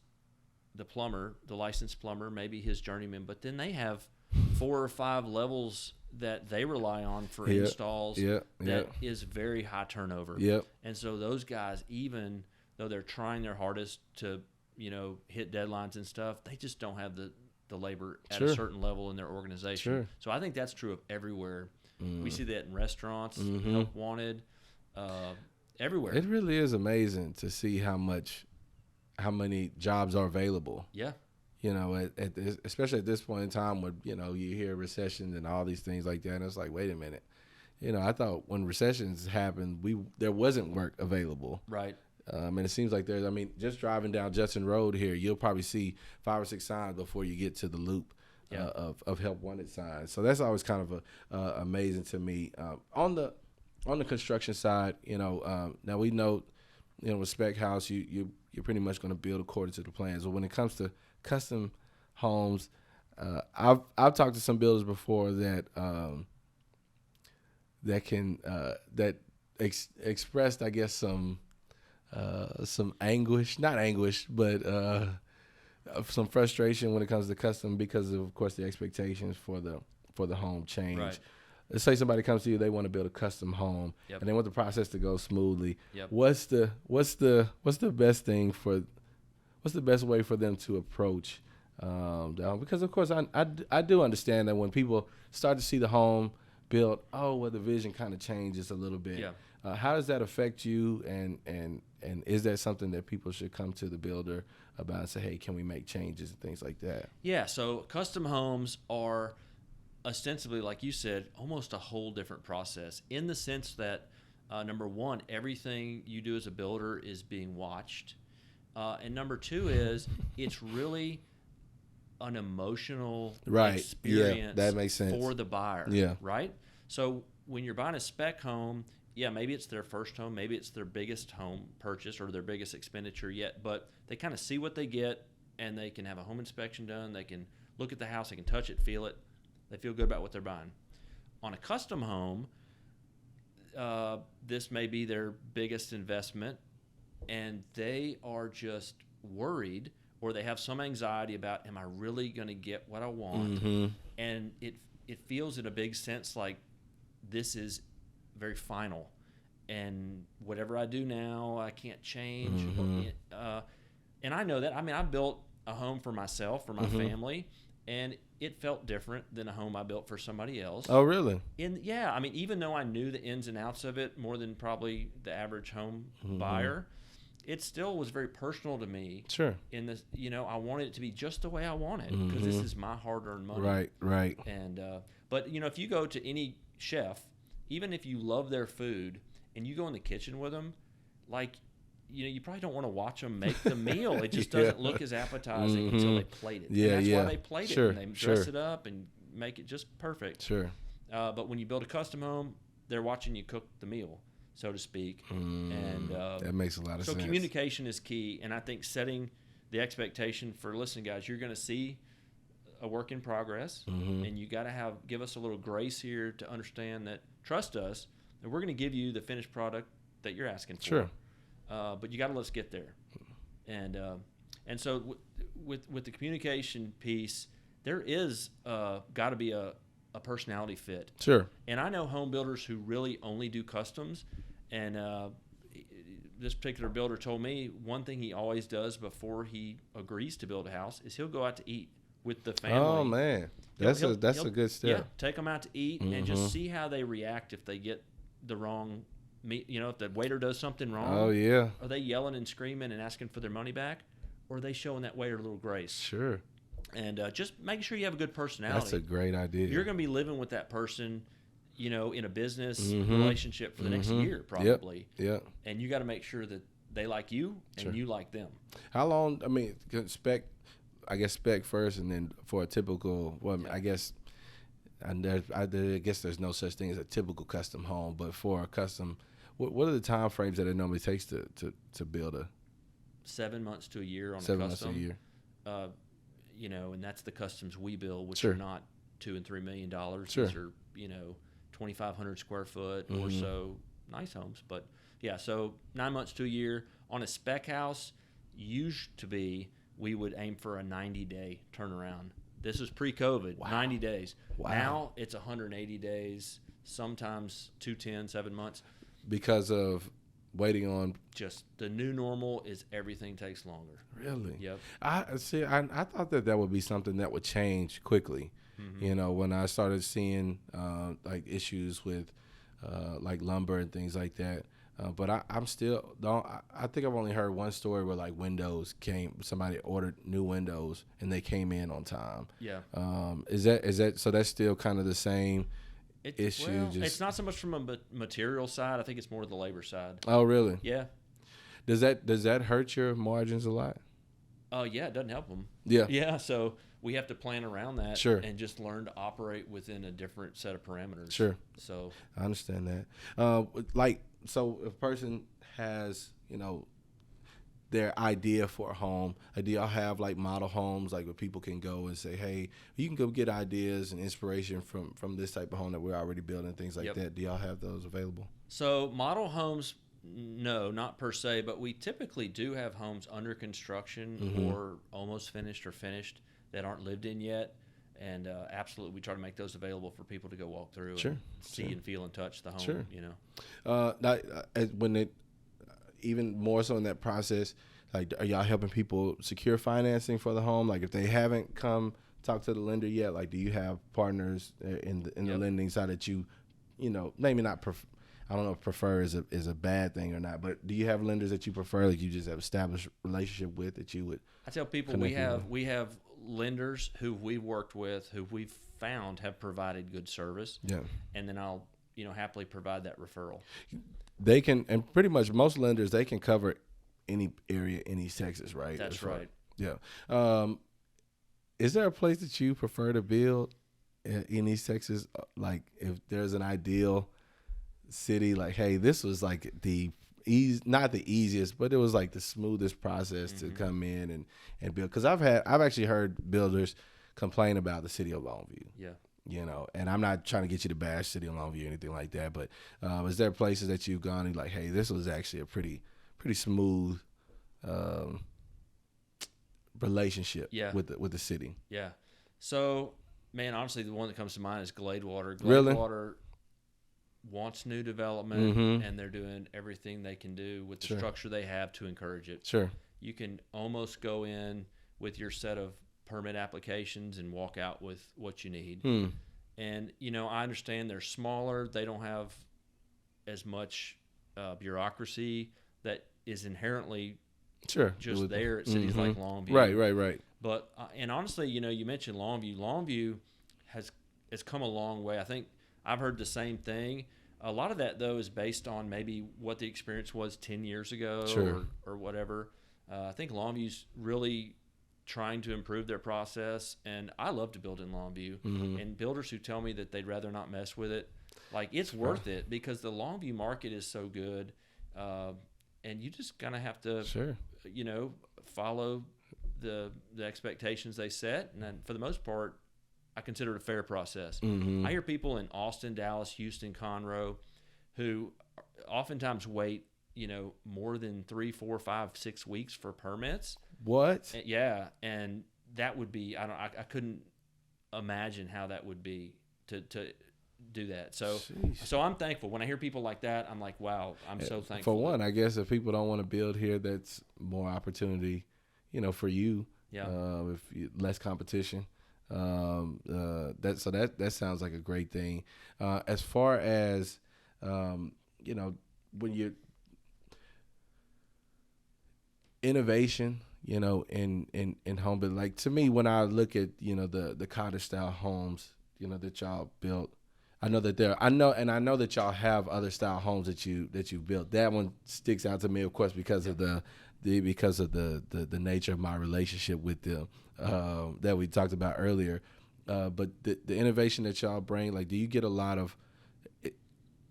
the plumber, the licensed plumber, maybe his journeyman, but then they have 4 or 5 levels that they rely on for installs that is very high turnover. And so those guys, even though they're trying their hardest to, hit deadlines and stuff, they just don't have the labor at a certain level in their organization. So I think that's true of everywhere. We see that in restaurants, help wanted, everywhere. It really is amazing to see how many jobs are available. Yeah. Especially at this point in time when, you hear recession and all these things like that. And it's like, wait a minute. I thought when recessions happened, there wasn't work available. Right. And it seems like just driving down Judson Road here, you'll probably see 5 or 6 signs before you get to the loop of help wanted signs. So that's always kind of amazing to me. On the construction side, now we know, with Spec House, you're pretty much going to build according to the plans. But when it comes to custom homes, I've talked to some builders before that expressed, I guess, some anguish, not anguish, but some frustration when it comes to custom because of course the expectations for the home change. Right. Let's say somebody comes to you, they want to build a custom home, and they want the process to go smoothly. What's the best thing what's the best way for them to approach because of course I do understand that when people start to see the home built, the vision kind of changes a little bit. How does that affect you, and is that something that people should come to the builder about and say, hey, can we make changes and things like that? So custom homes are ostensibly, like you said, almost a whole different process in the sense that number one, everything you do as a builder is being watched. And number two is it's really an emotional experience that makes sense. For the buyer. Right? So when you're buying a spec home, maybe it's their first home, maybe it's their biggest home purchase or their biggest expenditure yet, but they kind of see what they get and they can have a home inspection done, they can look at the house, they can touch it, feel it. They feel good about what they're buying. On a custom home, this may be their biggest investment, and they are just worried, or they have some anxiety about, am I really going to get what I want? Mm-hmm. And it feels in a big sense like this is very final, and whatever I do now, I can't change. Mm-hmm. And I know that. I mean, I built a home for myself, for my family, and it felt different than a home I built for somebody else. Oh, really? Yeah, I mean, even though I knew the ins and outs of it more than probably the average home buyer, it still was very personal to me. Sure. In this, I wanted it to be just the way I want it, because this is my hard-earned money. Right. And but if you go to any chef, even if you love their food and you go in the kitchen with them, like, you probably don't want to watch them make the meal. It just doesn't look as appetizing until they plate it. Yeah, and that's why they plate it, and they dress it up and make it just perfect. Sure. But when you build a custom home, they're watching you cook the meal, so to speak. And that makes a lot of sense. So communication is key, and I think setting the expectation for, listen, guys, you're going to see a work in progress, and you got to give us a little grace here to understand that, trust us, that we're going to give you the finished product that you're asking for. Sure. But you got to let us get there. And so with the communication piece, there is got to be a personality fit. Sure. And I know home builders who really only do customs, and this particular builder told me one thing he always does before he agrees to build a house is he'll go out to eat with the family. Oh, man. That's a good step. Yeah, take them out to eat and just see how they react if they get the wrong meat. If the waiter does something wrong. Oh, yeah. Are they yelling and screaming and asking for their money back? Or are they showing that waiter a little grace? Sure. And just making sure you have a good personality. That's a great idea. You're going to be living with that person, in a business relationship for the next year, probably. Yep. And you got to make sure that they like you and you like them. How long, spec first, and then for a typical, I guess there's no such thing as a typical custom home, but for a custom, what are the time frames that it normally takes to build a 7 months to a year on a custom? 7 months to a year. And that's the customs we build, which Sure. are not $2 and $3 million. Sure. These are 2,500 square foot or so, nice homes. But yeah, so 9 months to a year on a spec house. Used to be, we would aim for a 90-day turnaround. This is pre-COVID. Wow. 90 days. Wow. Now it's 180 days. Sometimes 210, 7 months. Because of waiting on. Just the new normal is everything takes longer. Really? Yep. I thought that would be something that would change quickly. When I started seeing like issues with like lumber and things like that. But I'm still don't. I think I've only heard one story where like windows somebody ordered new windows and they came in on time. Yeah. Is that so? That's still kind of the same issue. Well, it's not so much from a material side. I think it's more the labor side. Oh, really? Yeah. Does that hurt your margins a lot? Yeah, it doesn't help them. Yeah. Yeah, so we have to plan around that. Sure. And just learn to operate within a different set of parameters. Sure. So I understand that. So if a person has, their idea for a home, do y'all have like model homes, like where people can go and say, hey, you can go get ideas and inspiration from this type of home that we're already building, things like that. Do y'all have those available? So model homes, no, not per se, but we typically do have homes under construction or almost finished or finished that aren't lived in yet. And absolutely, we try to make those available for people to go walk through and see and feel and touch the home. Sure. When even more so in that process, like, are y'all helping people secure financing for the home? Like, if they haven't come talk to the lender yet, like, do you have partners in the lending side that maybe not I don't know if prefer is a bad thing or not, but do you have lenders that you prefer, like you just have established relationship with that you would? I tell people we have lenders who we've worked with, who we've found have provided good service. Yeah. And then I'll, happily provide that referral. They can, and pretty much most lenders, they can cover any area in East Texas, right? That's right. Yeah. Is there a place that you prefer to build in East Texas? Like, if there's an ideal city, like, hey, this was like not the easiest, but it was like the smoothest process to come in and build. Because I've actually heard builders complain about the city of Longview. Yeah. You know, and I'm not trying to get you to bash city of Longview or anything like that, but is there places that you've gone and like, hey, this was actually a pretty smooth relationship with the city? Yeah. So, man, honestly, the one that comes to mind is Gladewater. Really? Gladewater wants new development, and they're doing everything they can do with the structure they have to encourage it. Sure. You can almost go in with your set of permit applications and walk out with what you need. And, you know, I understand they're smaller. They don't have as much bureaucracy that is inherently just there at cities like Longview. Right. But and honestly, you know, you mentioned Longview. Longview has come a long way. I think I've heard the same thing. A lot of that, though, is based on maybe what the experience was 10 years ago or whatever. I think Longview's really trying to improve their process, and I love to build in Longview. And builders who tell me that they'd rather not mess with it, like, it's worth it because the Longview market is so good, and you just kind of have to, you know, follow the expectations they set, and then for the most part, I consider it a fair process. I hear people in Austin, Dallas, Houston, Conroe, who oftentimes wait, you know, more than 3, 4, 5, 6 weeks for permits. What? Yeah, and that would be I couldn't imagine how that would be to do that. So I'm thankful when I hear people like that. I'm like, wow, I'm so thankful. For one, I guess if people don't want to build here, that's more opportunity, you know, for you. Yeah. If less competition. That sounds like a great thing. As far as you know, when you innovation, you know, in home building, like to me, when I look at, you know, the cottage style homes, you know, that y'all built, I know that y'all have other style homes that you built. That one sticks out to me, of course, because of the nature of my relationship with them that we talked about earlier. But the innovation that y'all bring, like, do you get a lot of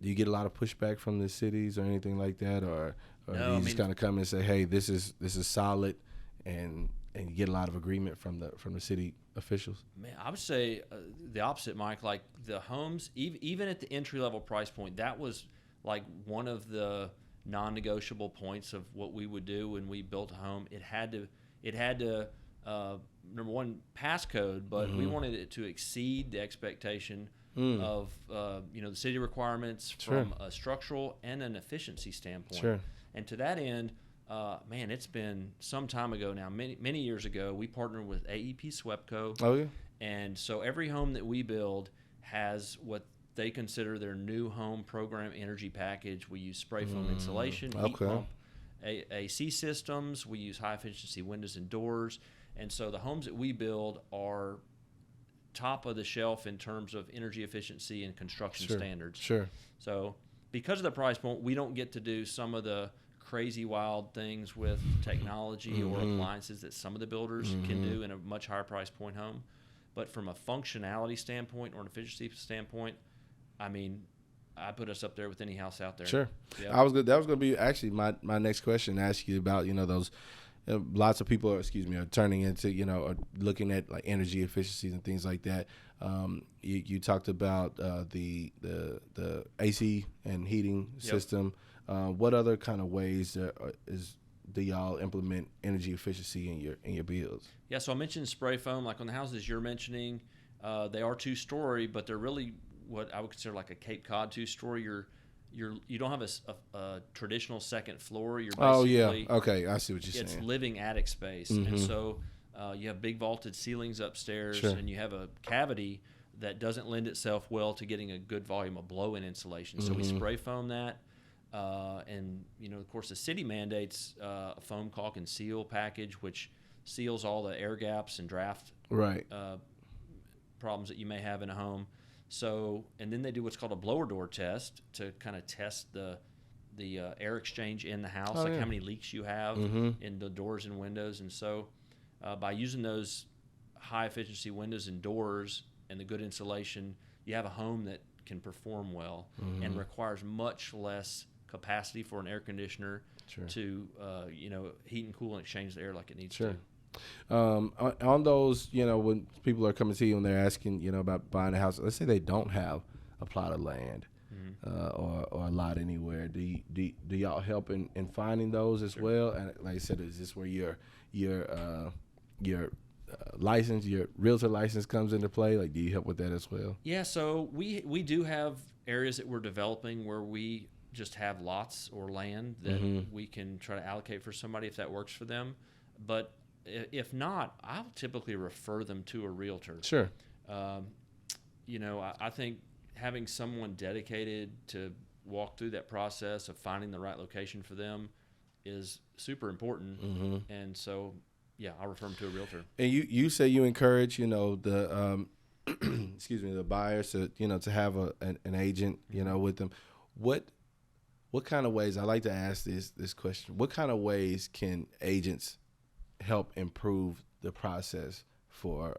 pushback from the cities or anything like that, or do you just kind of come and say, hey, this is solid, and you get a lot of agreement from the city officials? Man, I would say the opposite, Mike. Like the homes, even at the entry level price point, that was like one of the non-negotiable points of what we would do when we built a home. It had to number one, pass code, but we wanted it to exceed the expectation of you know, the city requirements from a structural and an efficiency standpoint. And to that end, man, it's been some time ago now, many years ago, we partnered with AEP SWEPCO. Oh yeah. And so every home that we build has what they consider their new home program energy package. We use spray foam insulation, heat pump, AC systems. We use high efficiency windows and doors. And so the homes that we build are top of the shelf in terms of energy efficiency and construction standards. So because of the price point, we don't get to do some of the crazy wild things with technology or appliances that some of the builders can do in a much higher price point home. But from a functionality standpoint or an efficiency standpoint, I mean, I put us up there with any house out there. Yep. That was going to be actually my next question to ask you about, you know, those lots of people are turning into, you know, are looking at like energy efficiencies and things like that. You talked about the AC and heating system. What other kind of ways do y'all implement energy efficiency in your builds? Yeah, so I mentioned spray foam. Like on the houses you're mentioning, they are 2-story, but they're really what I would consider like a Cape Cod 2-story. You don't have a traditional second floor. You're basically, okay, I see what you're saying. It's living attic space, and so you have big vaulted ceilings upstairs, and you have a cavity that doesn't lend itself well to getting a good volume of blow-in insulation. So we spray foam that, and you know, of course, the city mandates a foam caulk and seal package, which seals all the air gaps and draft problems that you may have in a home. So, and then they do what's called a blower door test to kind of test the air exchange in the house, how many leaks you have in the doors and windows. And so by using those high efficiency windows and doors and the good insulation, you have a home that can perform well and requires much less capacity for an air conditioner to, you know, heat and cool and exchange the air like it needs to. On those, when people are coming to you and they're asking, about buying a house, let's say they don't have a plot of land or a lot anywhere. Do y'all help in finding those as well? And like I said, is this where your license, your realtor license comes into play? Like, do you help with that as well? Yeah, so we do have areas that we're developing where we just have lots or land that we can try to allocate for somebody if that works for them. But if not, I'll typically refer them to a realtor. Sure. I think having someone dedicated to walk through that process of finding the right location for them is super important. And so, yeah, I'll refer them to a realtor. And you say you encourage, the excuse me, the buyers to, to have an agent, with them. What kind of ways, I like to ask this question, what kind of ways can agents help improve the process for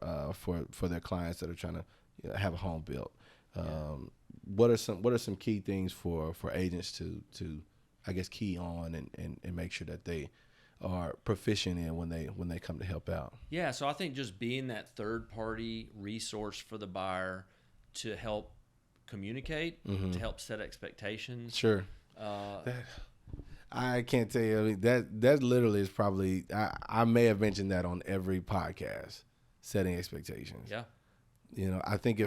their clients that are trying to have a home built? What are some key things for agents to I guess key on and make sure that they are proficient in when they come to help out? Yeah, so I think just being that third party resource for the buyer to help communicate, to help set expectations. Sure. I can't tell you. I mean, that literally is probably I may have mentioned that on every podcast, setting expectations. Yeah. I think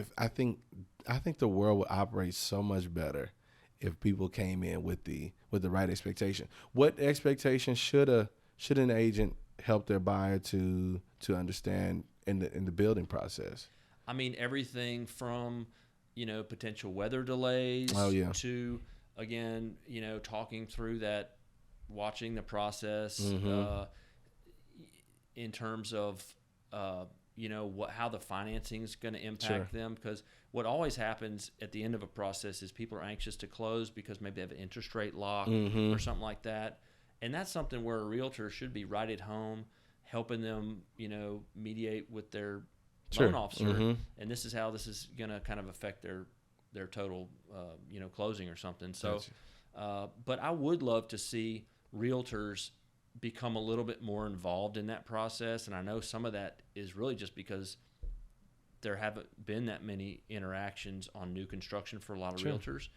the world would operate so much better if people came in with the right expectation. What expectation should an agent help their buyer to understand in the building process? I mean, everything from potential weather delays to, again, talking through that, watching the process in terms of how the financing is going to impact them, because what always happens at the end of a process is people are anxious to close because maybe they have an interest rate lock or something like that, and that's something where a realtor should be right at home helping them mediate with their loan officer, and this is how this is going to kind of affect their total closing or something. So but I would love to see realtors become a little bit more involved in that process, and I know some of that is really just because there haven't been that many interactions on new construction for a lot of realtors.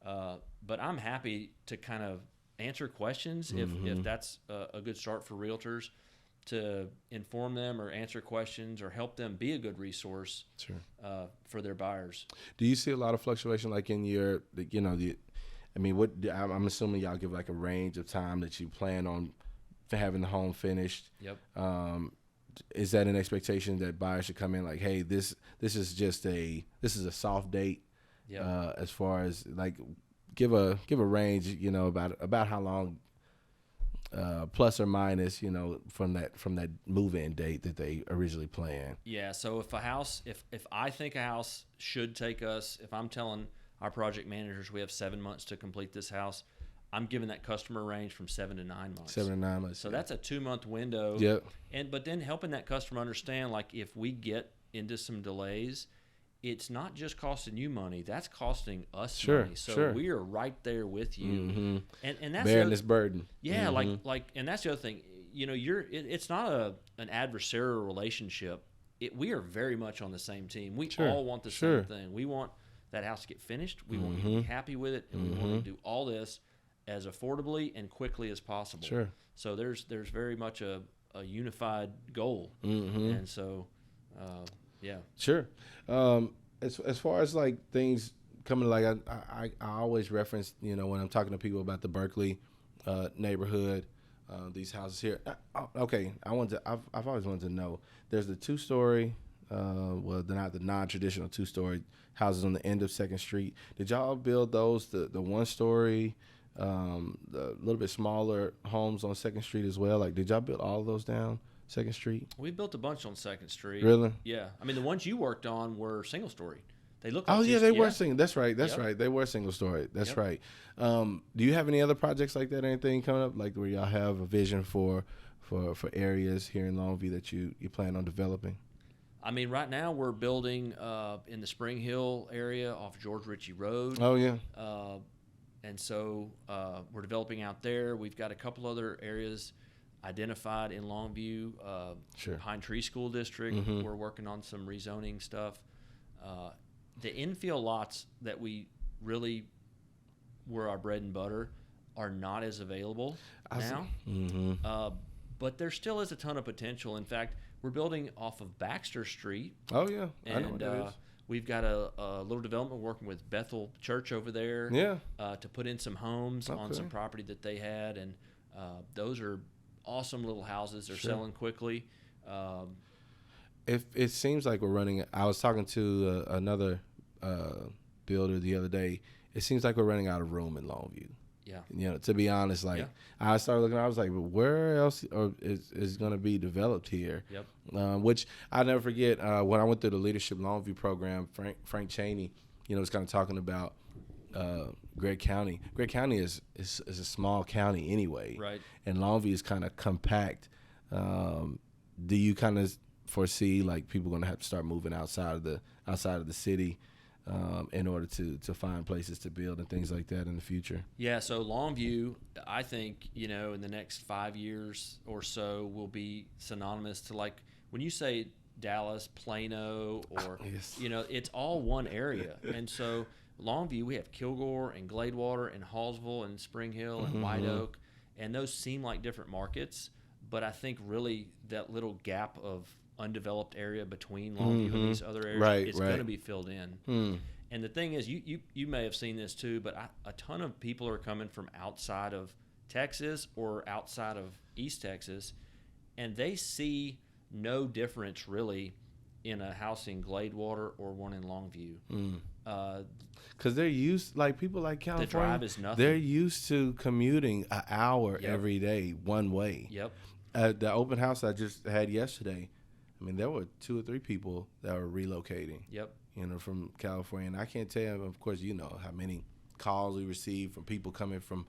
But I'm happy to kind of answer questions if that's a good start for realtors, to inform them or answer questions or help them be a good resource for their buyers. Do you see a lot of fluctuation, like in your, I'm assuming y'all give like a range of time that you plan on having the home finished. Yep. Is that an expectation that buyers should come in like, hey, this is a soft date? Yep. As far as like give a range, about how long, plus or minus, from that move-in date that they originally planned. Yeah. So if I think a house should take us, if I'm telling our project managers we have 7 months to complete this house, I'm giving that customer range from 7 to 9 months. 7 to 9 months. So that's a 2-month window. Yep. But then helping that customer understand, like, if we get into some delays, it's not just costing you money, that's costing us money. So we are right there with you. And that's bearing this burden. Yeah, like and that's the other thing. It's not an adversarial relationship. We are very much on the same team. We all want the same thing. We want that house to get finished. We want you to be happy with it, and we want to do all this as affordably and quickly as possible. Sure. So there's very much a unified goal, and so yeah. Sure. As far as like things coming, like I always reference, when I'm talking to people about the Berkeley neighborhood, these houses here. Okay, I've always wanted to know. There's the 2-story, not the non-traditional 2-story houses on the end of 2nd Street. Did y'all build those? The 1-story, the little bit smaller homes on 2nd Street as well? Like, did y'all build all of those down 2nd Street? We built a bunch on 2nd Street. Really? Yeah. I mean, the ones you worked on were single story. They look like they were single. That's right. That's right. They were single story. That's right. Do you have any other projects like that, anything coming up, like where y'all have a vision for areas here in Longview that you plan on developing? I mean, right now we're building in the Spring Hill area off George Ritchie Road. Oh, yeah. And so we're developing out there. We've got a couple other areas identified in Longview. Sure. Pine Tree School District, we're working on some rezoning stuff. The infill lots that we really were our bread and butter are not as available now. But there still is a ton of potential. In fact, we're building off of Baxter Street. Oh, yeah. And I know what that is. We've got a little development working with Bethel Church over there to put in some homes on some property that they had. And those are awesome little houses. They're selling quickly. If it seems like we're running, I was talking to another builder the other day. It seems like we're running out of room in Longview. Yeah. You know, to be honest, I started looking, I was like, but where else is going to be developed here? Yep. Which I never forget, when I went through the Leadership Longview program, Frank Chaney, was kind of talking about Gregg County. Gregg County is a small county anyway. Right. And Longview is kind of compact. Do you kind of foresee like people going to have to start moving outside of the city in order to find places to build and things like that in the future? Yeah, so Longview, I think, in the next 5 years or so will be synonymous to, like, when you say Dallas, Plano, or, yes. It's all one area. And so Longview, we have Kilgore and Gladewater and Hallsville and Spring Hill and White Oak, and those seem like different markets, but I think really that little gap of undeveloped area between Longview and these other areas is going to be filled in. And the thing is, you may have seen this too, but a ton of people are coming from outside of Texas or outside of East Texas, and they see no difference really in a house in Gladewater or one in Longview. Because they're used, like people like California, the drive is nothing. They're used to commuting an hour every day one way. Yep. The open house I just had yesterday, I mean, there were 2 or 3 people that were relocating. Yep. From California, and I can't tell you, of course, how many calls we receive from people coming from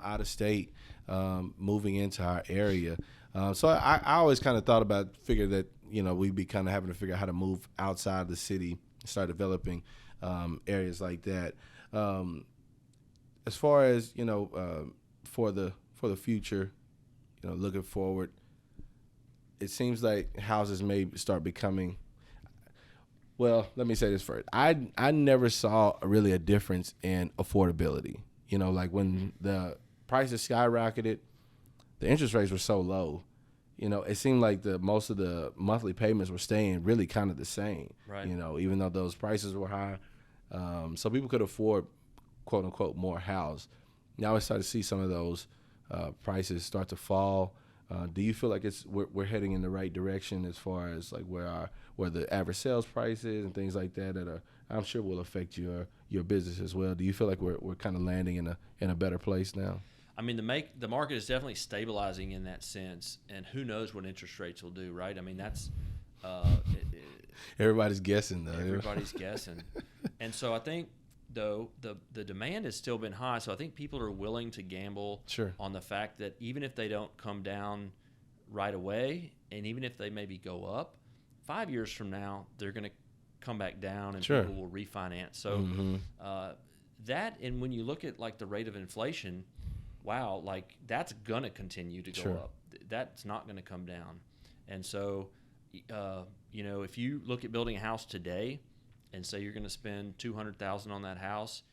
out of state, moving into our area. So I always kind of figured that we'd be kind of having to figure out how to move outside the city, start developing areas like that. As far as for the future, looking forward, it seems like houses may start becoming. Well, let me say this first. I never saw really a difference in affordability. Like when the prices skyrocketed, the interest rates were so low. It seemed like most of the monthly payments were staying really kind of the same. Right. Even though those prices were high, so people could afford, quote unquote, more house. Now we start to see some of those prices start to fall. Do you feel like we're heading in the right direction as far as like where the average sales price is and things like that I'm sure will affect your business as well? Do you feel like we're kind of landing in a better place now? I mean, the market is definitely stabilizing in that sense, and who knows what interest rates will do, right? I mean, that's everybody's guessing though. Everybody's guessing, and so I think though the demand has still been high, so I think people are willing to gamble on the fact that even if they don't come down right away, and even if they maybe go up, 5 years from now they're going to come back down, and people will refinance. So that, and when you look at like the rate of inflation, wow, like that's going to continue to go up. That's not going to come down. And so if you look at building a house today and say you're going to spend $200,000 on that house,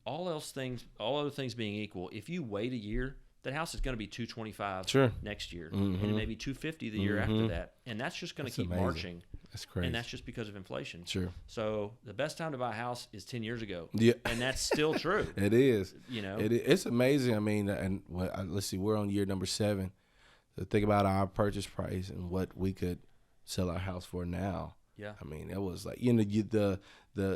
all other things being equal, if you wait a year, that house is going to be $225 next year, and it may be $250 the year after that, and that's just going to keep marching. That's crazy, and that's just because of inflation. So the best time to buy a house is 10 years ago, and that's still true. It is. It's amazing. I mean, and let's see, we're on year number 7. So think about our purchase price and what we could sell our house for now. Yeah, I mean, it was like the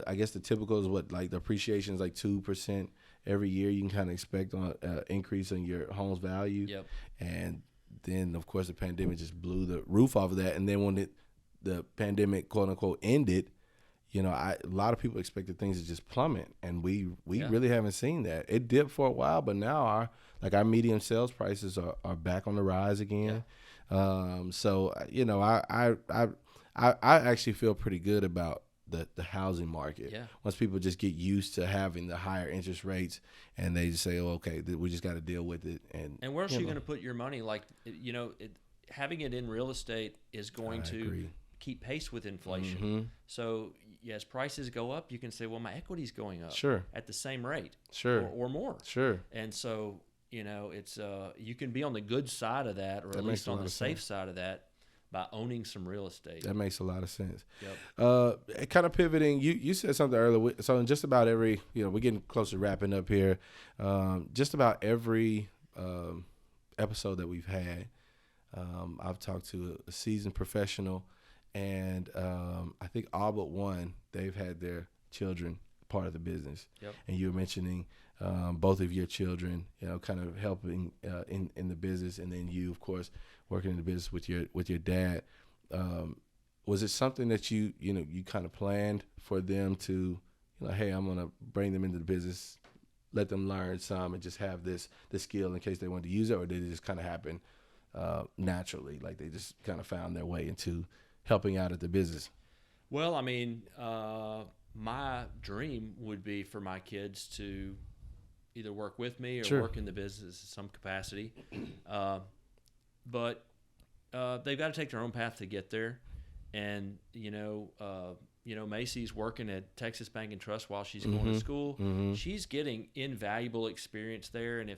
I guess the typical is what, like the appreciation is like 2% every year. You can kind of expect on increase in your home's value. Yep. And then of course the pandemic just blew the roof off of that. And then when the pandemic quote unquote ended, a lot of people expected things to just plummet, and we really haven't seen that. It dipped for a while, but now our median sales prices are back on the rise again. Yeah. So I actually feel pretty good about the housing market. Yeah. Once people just get used to having the higher interest rates, and they just say, "Oh, okay, we just got to deal with it." And where else are you going to put your money? Like, having it in real estate is going to agree. keep pace with inflation. Mm-hmm. So as prices go up, you can say, well, my equity's going up Sure. at the same rate, Sure, or more. Sure. And so it's you can be on the good side of that, or That at least on the safe sense. side of that, by owning some real estate. That makes a lot of sense. Yep. Kind of pivoting, you said something earlier. So in just about every, we're getting close to wrapping up here. Just about every episode that we've had, I've talked to a seasoned professional, and I think all but one, they've had their children part of the business. Yep. And you were mentioning both of your children, kind of helping in the business, and then you, of course, working in the business with your dad. Was it something that you kind of planned for them to, hey, I'm gonna bring them into the business, let them learn some, and just have this skill in case they want to use it, or did it just kind of happen naturally, like they just kind of found their way into helping out at the business? Well, I mean, my dream would be for my kids to either work with me or Sure. work in the business in some capacity. But they've got to take their own path to get there. And, Macy's working at Texas Bank and Trust while she's going to school. Mm-hmm. She's getting invaluable experience there. And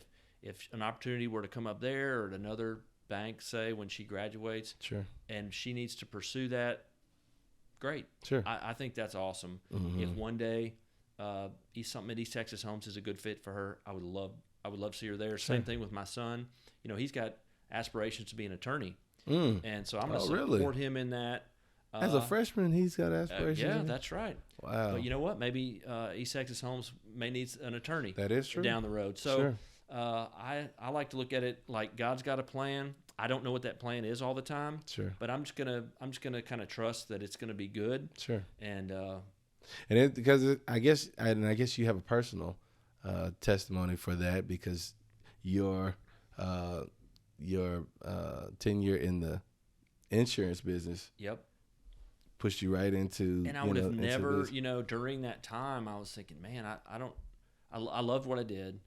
if an opportunity were to come up there or at another bank, say, when she graduates, Sure. and she needs to pursue that, great. Sure. I think that's awesome. Mm-hmm. If one day something at East Texas Homes is a good fit for her, I would love to see her there. Sure. Same thing with my son. He's got aspirations to be an attorney. And so I'm going to support him in that. As a freshman, he's got aspirations. Yeah, that's right. Wow. But you know what? Maybe East Texas Homes may need an attorney. That is true. Down the road. So Sure. I like to look at it like God's got a plan. I don't know what that plan is all the time. Sure. But I'm just gonna kind of trust that it's gonna be good. Sure. And I guess you have a personal testimony for that, because your tenure in the insurance business. Yep. Pushed you right into. And I would have never, during that time, I was thinking, man, I loved what I did,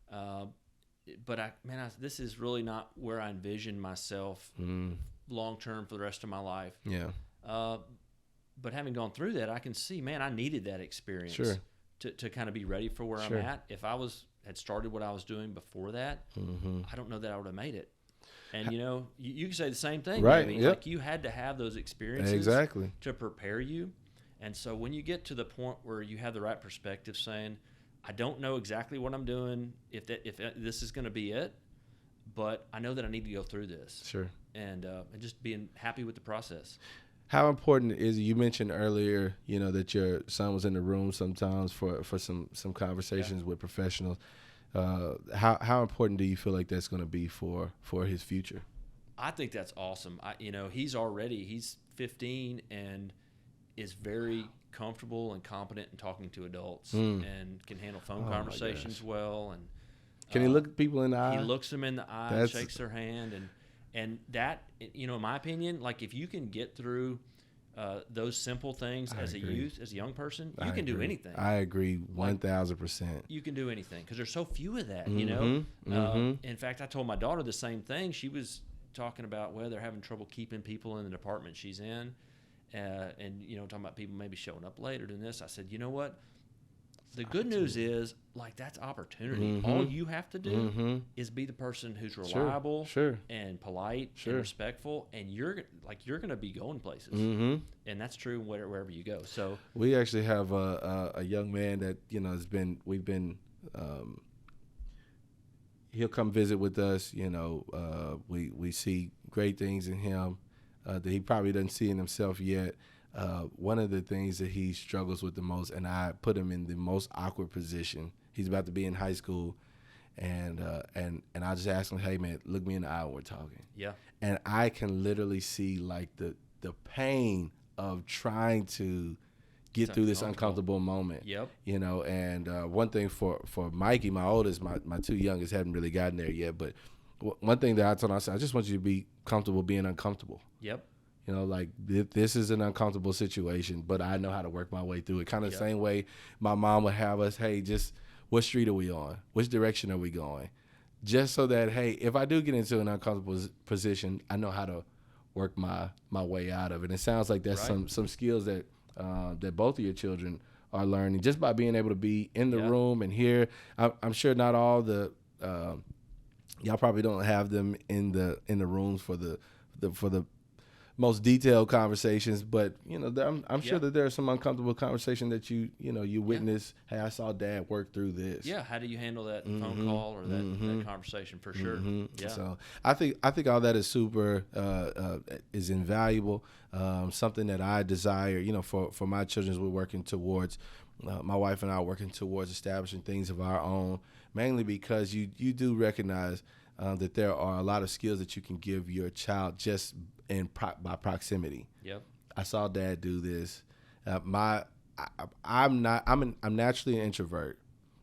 but this is really not where I envisioned myself long term for the rest of my life. Yeah. But having gone through that, I can see, man, I needed that experience. Sure. To kind of be ready for where Sure. I'm at. If I had started what I was doing before that, I don't know that I would have made it. And you can say the same thing, right? Maybe. Yep. Like you had to have those experiences exactly to prepare you. And so when you get to the point where you have the right perspective, saying, I don't know exactly what I'm doing, if this is going to be it, but I know that I need to go through this. Sure. And just being happy with the process. How important is it? You mentioned earlier, that your son was in the room sometimes for some conversations with professionals. How important do you feel like that's going to be for his future? I think that's awesome. He's 15 and is very comfortable and competent in talking to adults and can handle phone conversations well. And can he look people in the eye? He looks them in the eye, and shakes their hand, and that, in my opinion, like if you can get through those simple things as a youth, as a young person, you can do anything. I agree 1,000%. You can do anything because there's so few of that, In fact, I told my daughter the same thing. She was talking about they're having trouble keeping people in the department she's in, and talking about people maybe showing up later doing this. I said, you know what? The good news is, that's opportunity. All you have to do is be the person who's reliable and polite and respectful, and you're going to be going places. And that's true wherever you go. So we actually have a young man that he'll come visit with us. We see great things in him that he probably doesn't see in himself yet. One of the things that he struggles with the most, and I put him in the most awkward position. He's about to be in high school, and I just ask him, "Hey man, look me in the eye when we're talking." Yeah. And I can literally see the pain of trying to get through this uncomfortable moment. Yep. And one thing for Mikey, my oldest, my two youngest haven't really gotten there yet, but one thing that I told him, I said, I just want you to be comfortable being uncomfortable. Yep. You know, like this is an uncomfortable situation, but I know how to work my way through it. Kind of the same way my mom would have us, hey, just what street are we on? Which direction are we going? Just so that, hey, if I do get into an uncomfortable position, I know how to work my way out of it. And it sounds like that's some skills that that both of your children are learning just by being able to be in the room and hear. I'm sure not all the y'all probably don't have them in the rooms for the most detailed conversations, but you know, I'm sure that there are some uncomfortable conversation that you witness. Hey, I saw Dad work through this. Yeah, how do you handle that phone call or that conversation for sure? Yeah. So I think all that is super is invaluable. Something that I desire, you know, for my children, we're working towards. My wife and I are working towards establishing things of our own, mainly because you do recognize that there are a lot of skills that you can give your child just by proximity. Yep. I saw Dad do this. I'm naturally an introvert,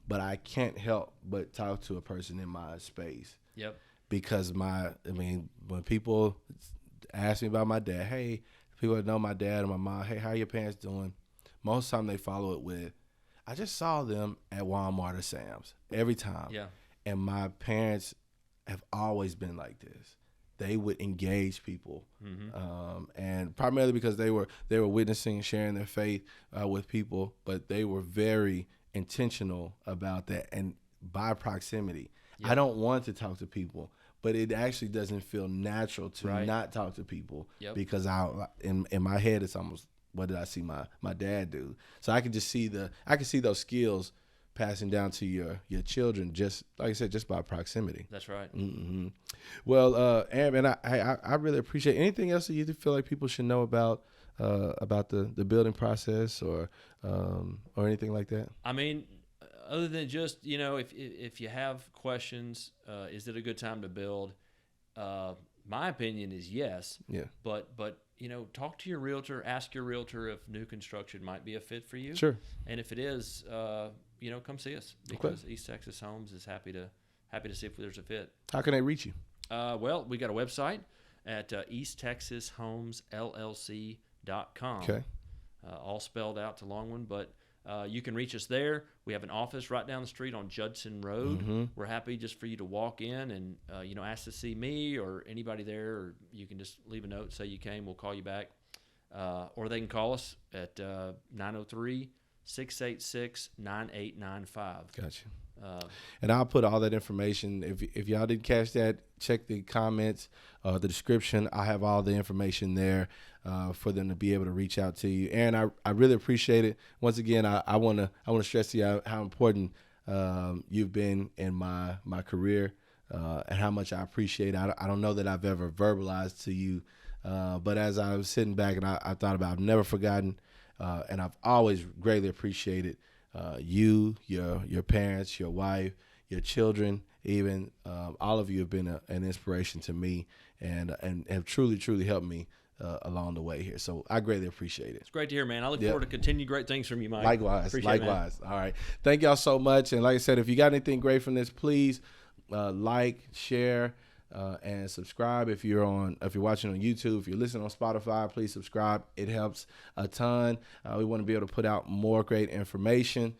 but I can't help but talk to a person in my space. Yep. Because when people ask me about my dad, hey, people that know my dad and my mom, hey, how are your parents doing? Most of the time they follow it with, I just saw them at Walmart or Sam's every time. Yeah. And my parents have always been like this. They would engage people, and primarily because they were witnessing, sharing their faith with people, but they were very intentional about that and by proximity. Yep. I don't want to talk to people, but it actually doesn't feel natural to not talk to people because in my head it's almost, what did I see my dad do? So I can see those skills passing down to your children, just like I said, just by proximity. That's right. Mm-hmm. Well, Aaron, man, I really appreciate. Anything else that you feel like people should know about the building process or anything like that? I mean, other than just, you know, if you have questions, is it a good time to build? My opinion is yes. Yeah. But you know, talk to your realtor. Ask your realtor if new construction might be a fit for you. Sure. And if it is, you know, come see us because East Texas Homes is happy to see if there's a fit. How can they reach you? Well, we got a website at easttexashomesllc.com. Okay. All spelled out, it's a long one, but you can reach us there. We have an office right down the street on Judson Road. Mm-hmm. We're happy just for you to walk in and, you know, ask to see me or anybody there, or you can just leave a note, say you came, we'll call you back. Or they can call us at 903-686-9895. Gotcha. And I'll put all that information. If y'all didn't catch that, check the comments, the description. I have all the information there for them to be able to reach out to you. Aaron, I really appreciate it. Once again, I want to stress to you how important you've been in my career and how much I appreciate it. I don't know that I've ever verbalized to you, but as I was sitting back and I thought about it, I've never forgotten, and I've always greatly appreciated you, your parents, your wife, your children, even all of you have been an inspiration to me and have truly helped me along the way here. So I greatly appreciate it. It's great to hear, man. I look forward to continue great things from you, Mike. Likewise. All right. Thank y'all so much. And like I said, if you got anything great from this, please like, share, and subscribe. If you're watching on YouTube, if you're listening on Spotify, please subscribe. It helps a ton. We want to be able to put out more great information.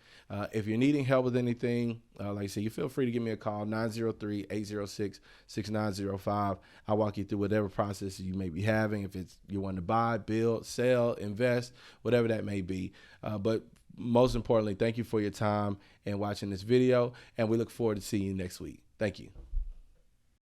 If you're needing help with anything, like I said, you feel free to give me a call, 903-806-6905. I'll walk you through whatever process you may be having. If it's you want to buy, build, sell, invest, whatever that may be. But most importantly, thank you for your time and watching this video, and we look forward to seeing you next week. Thank you.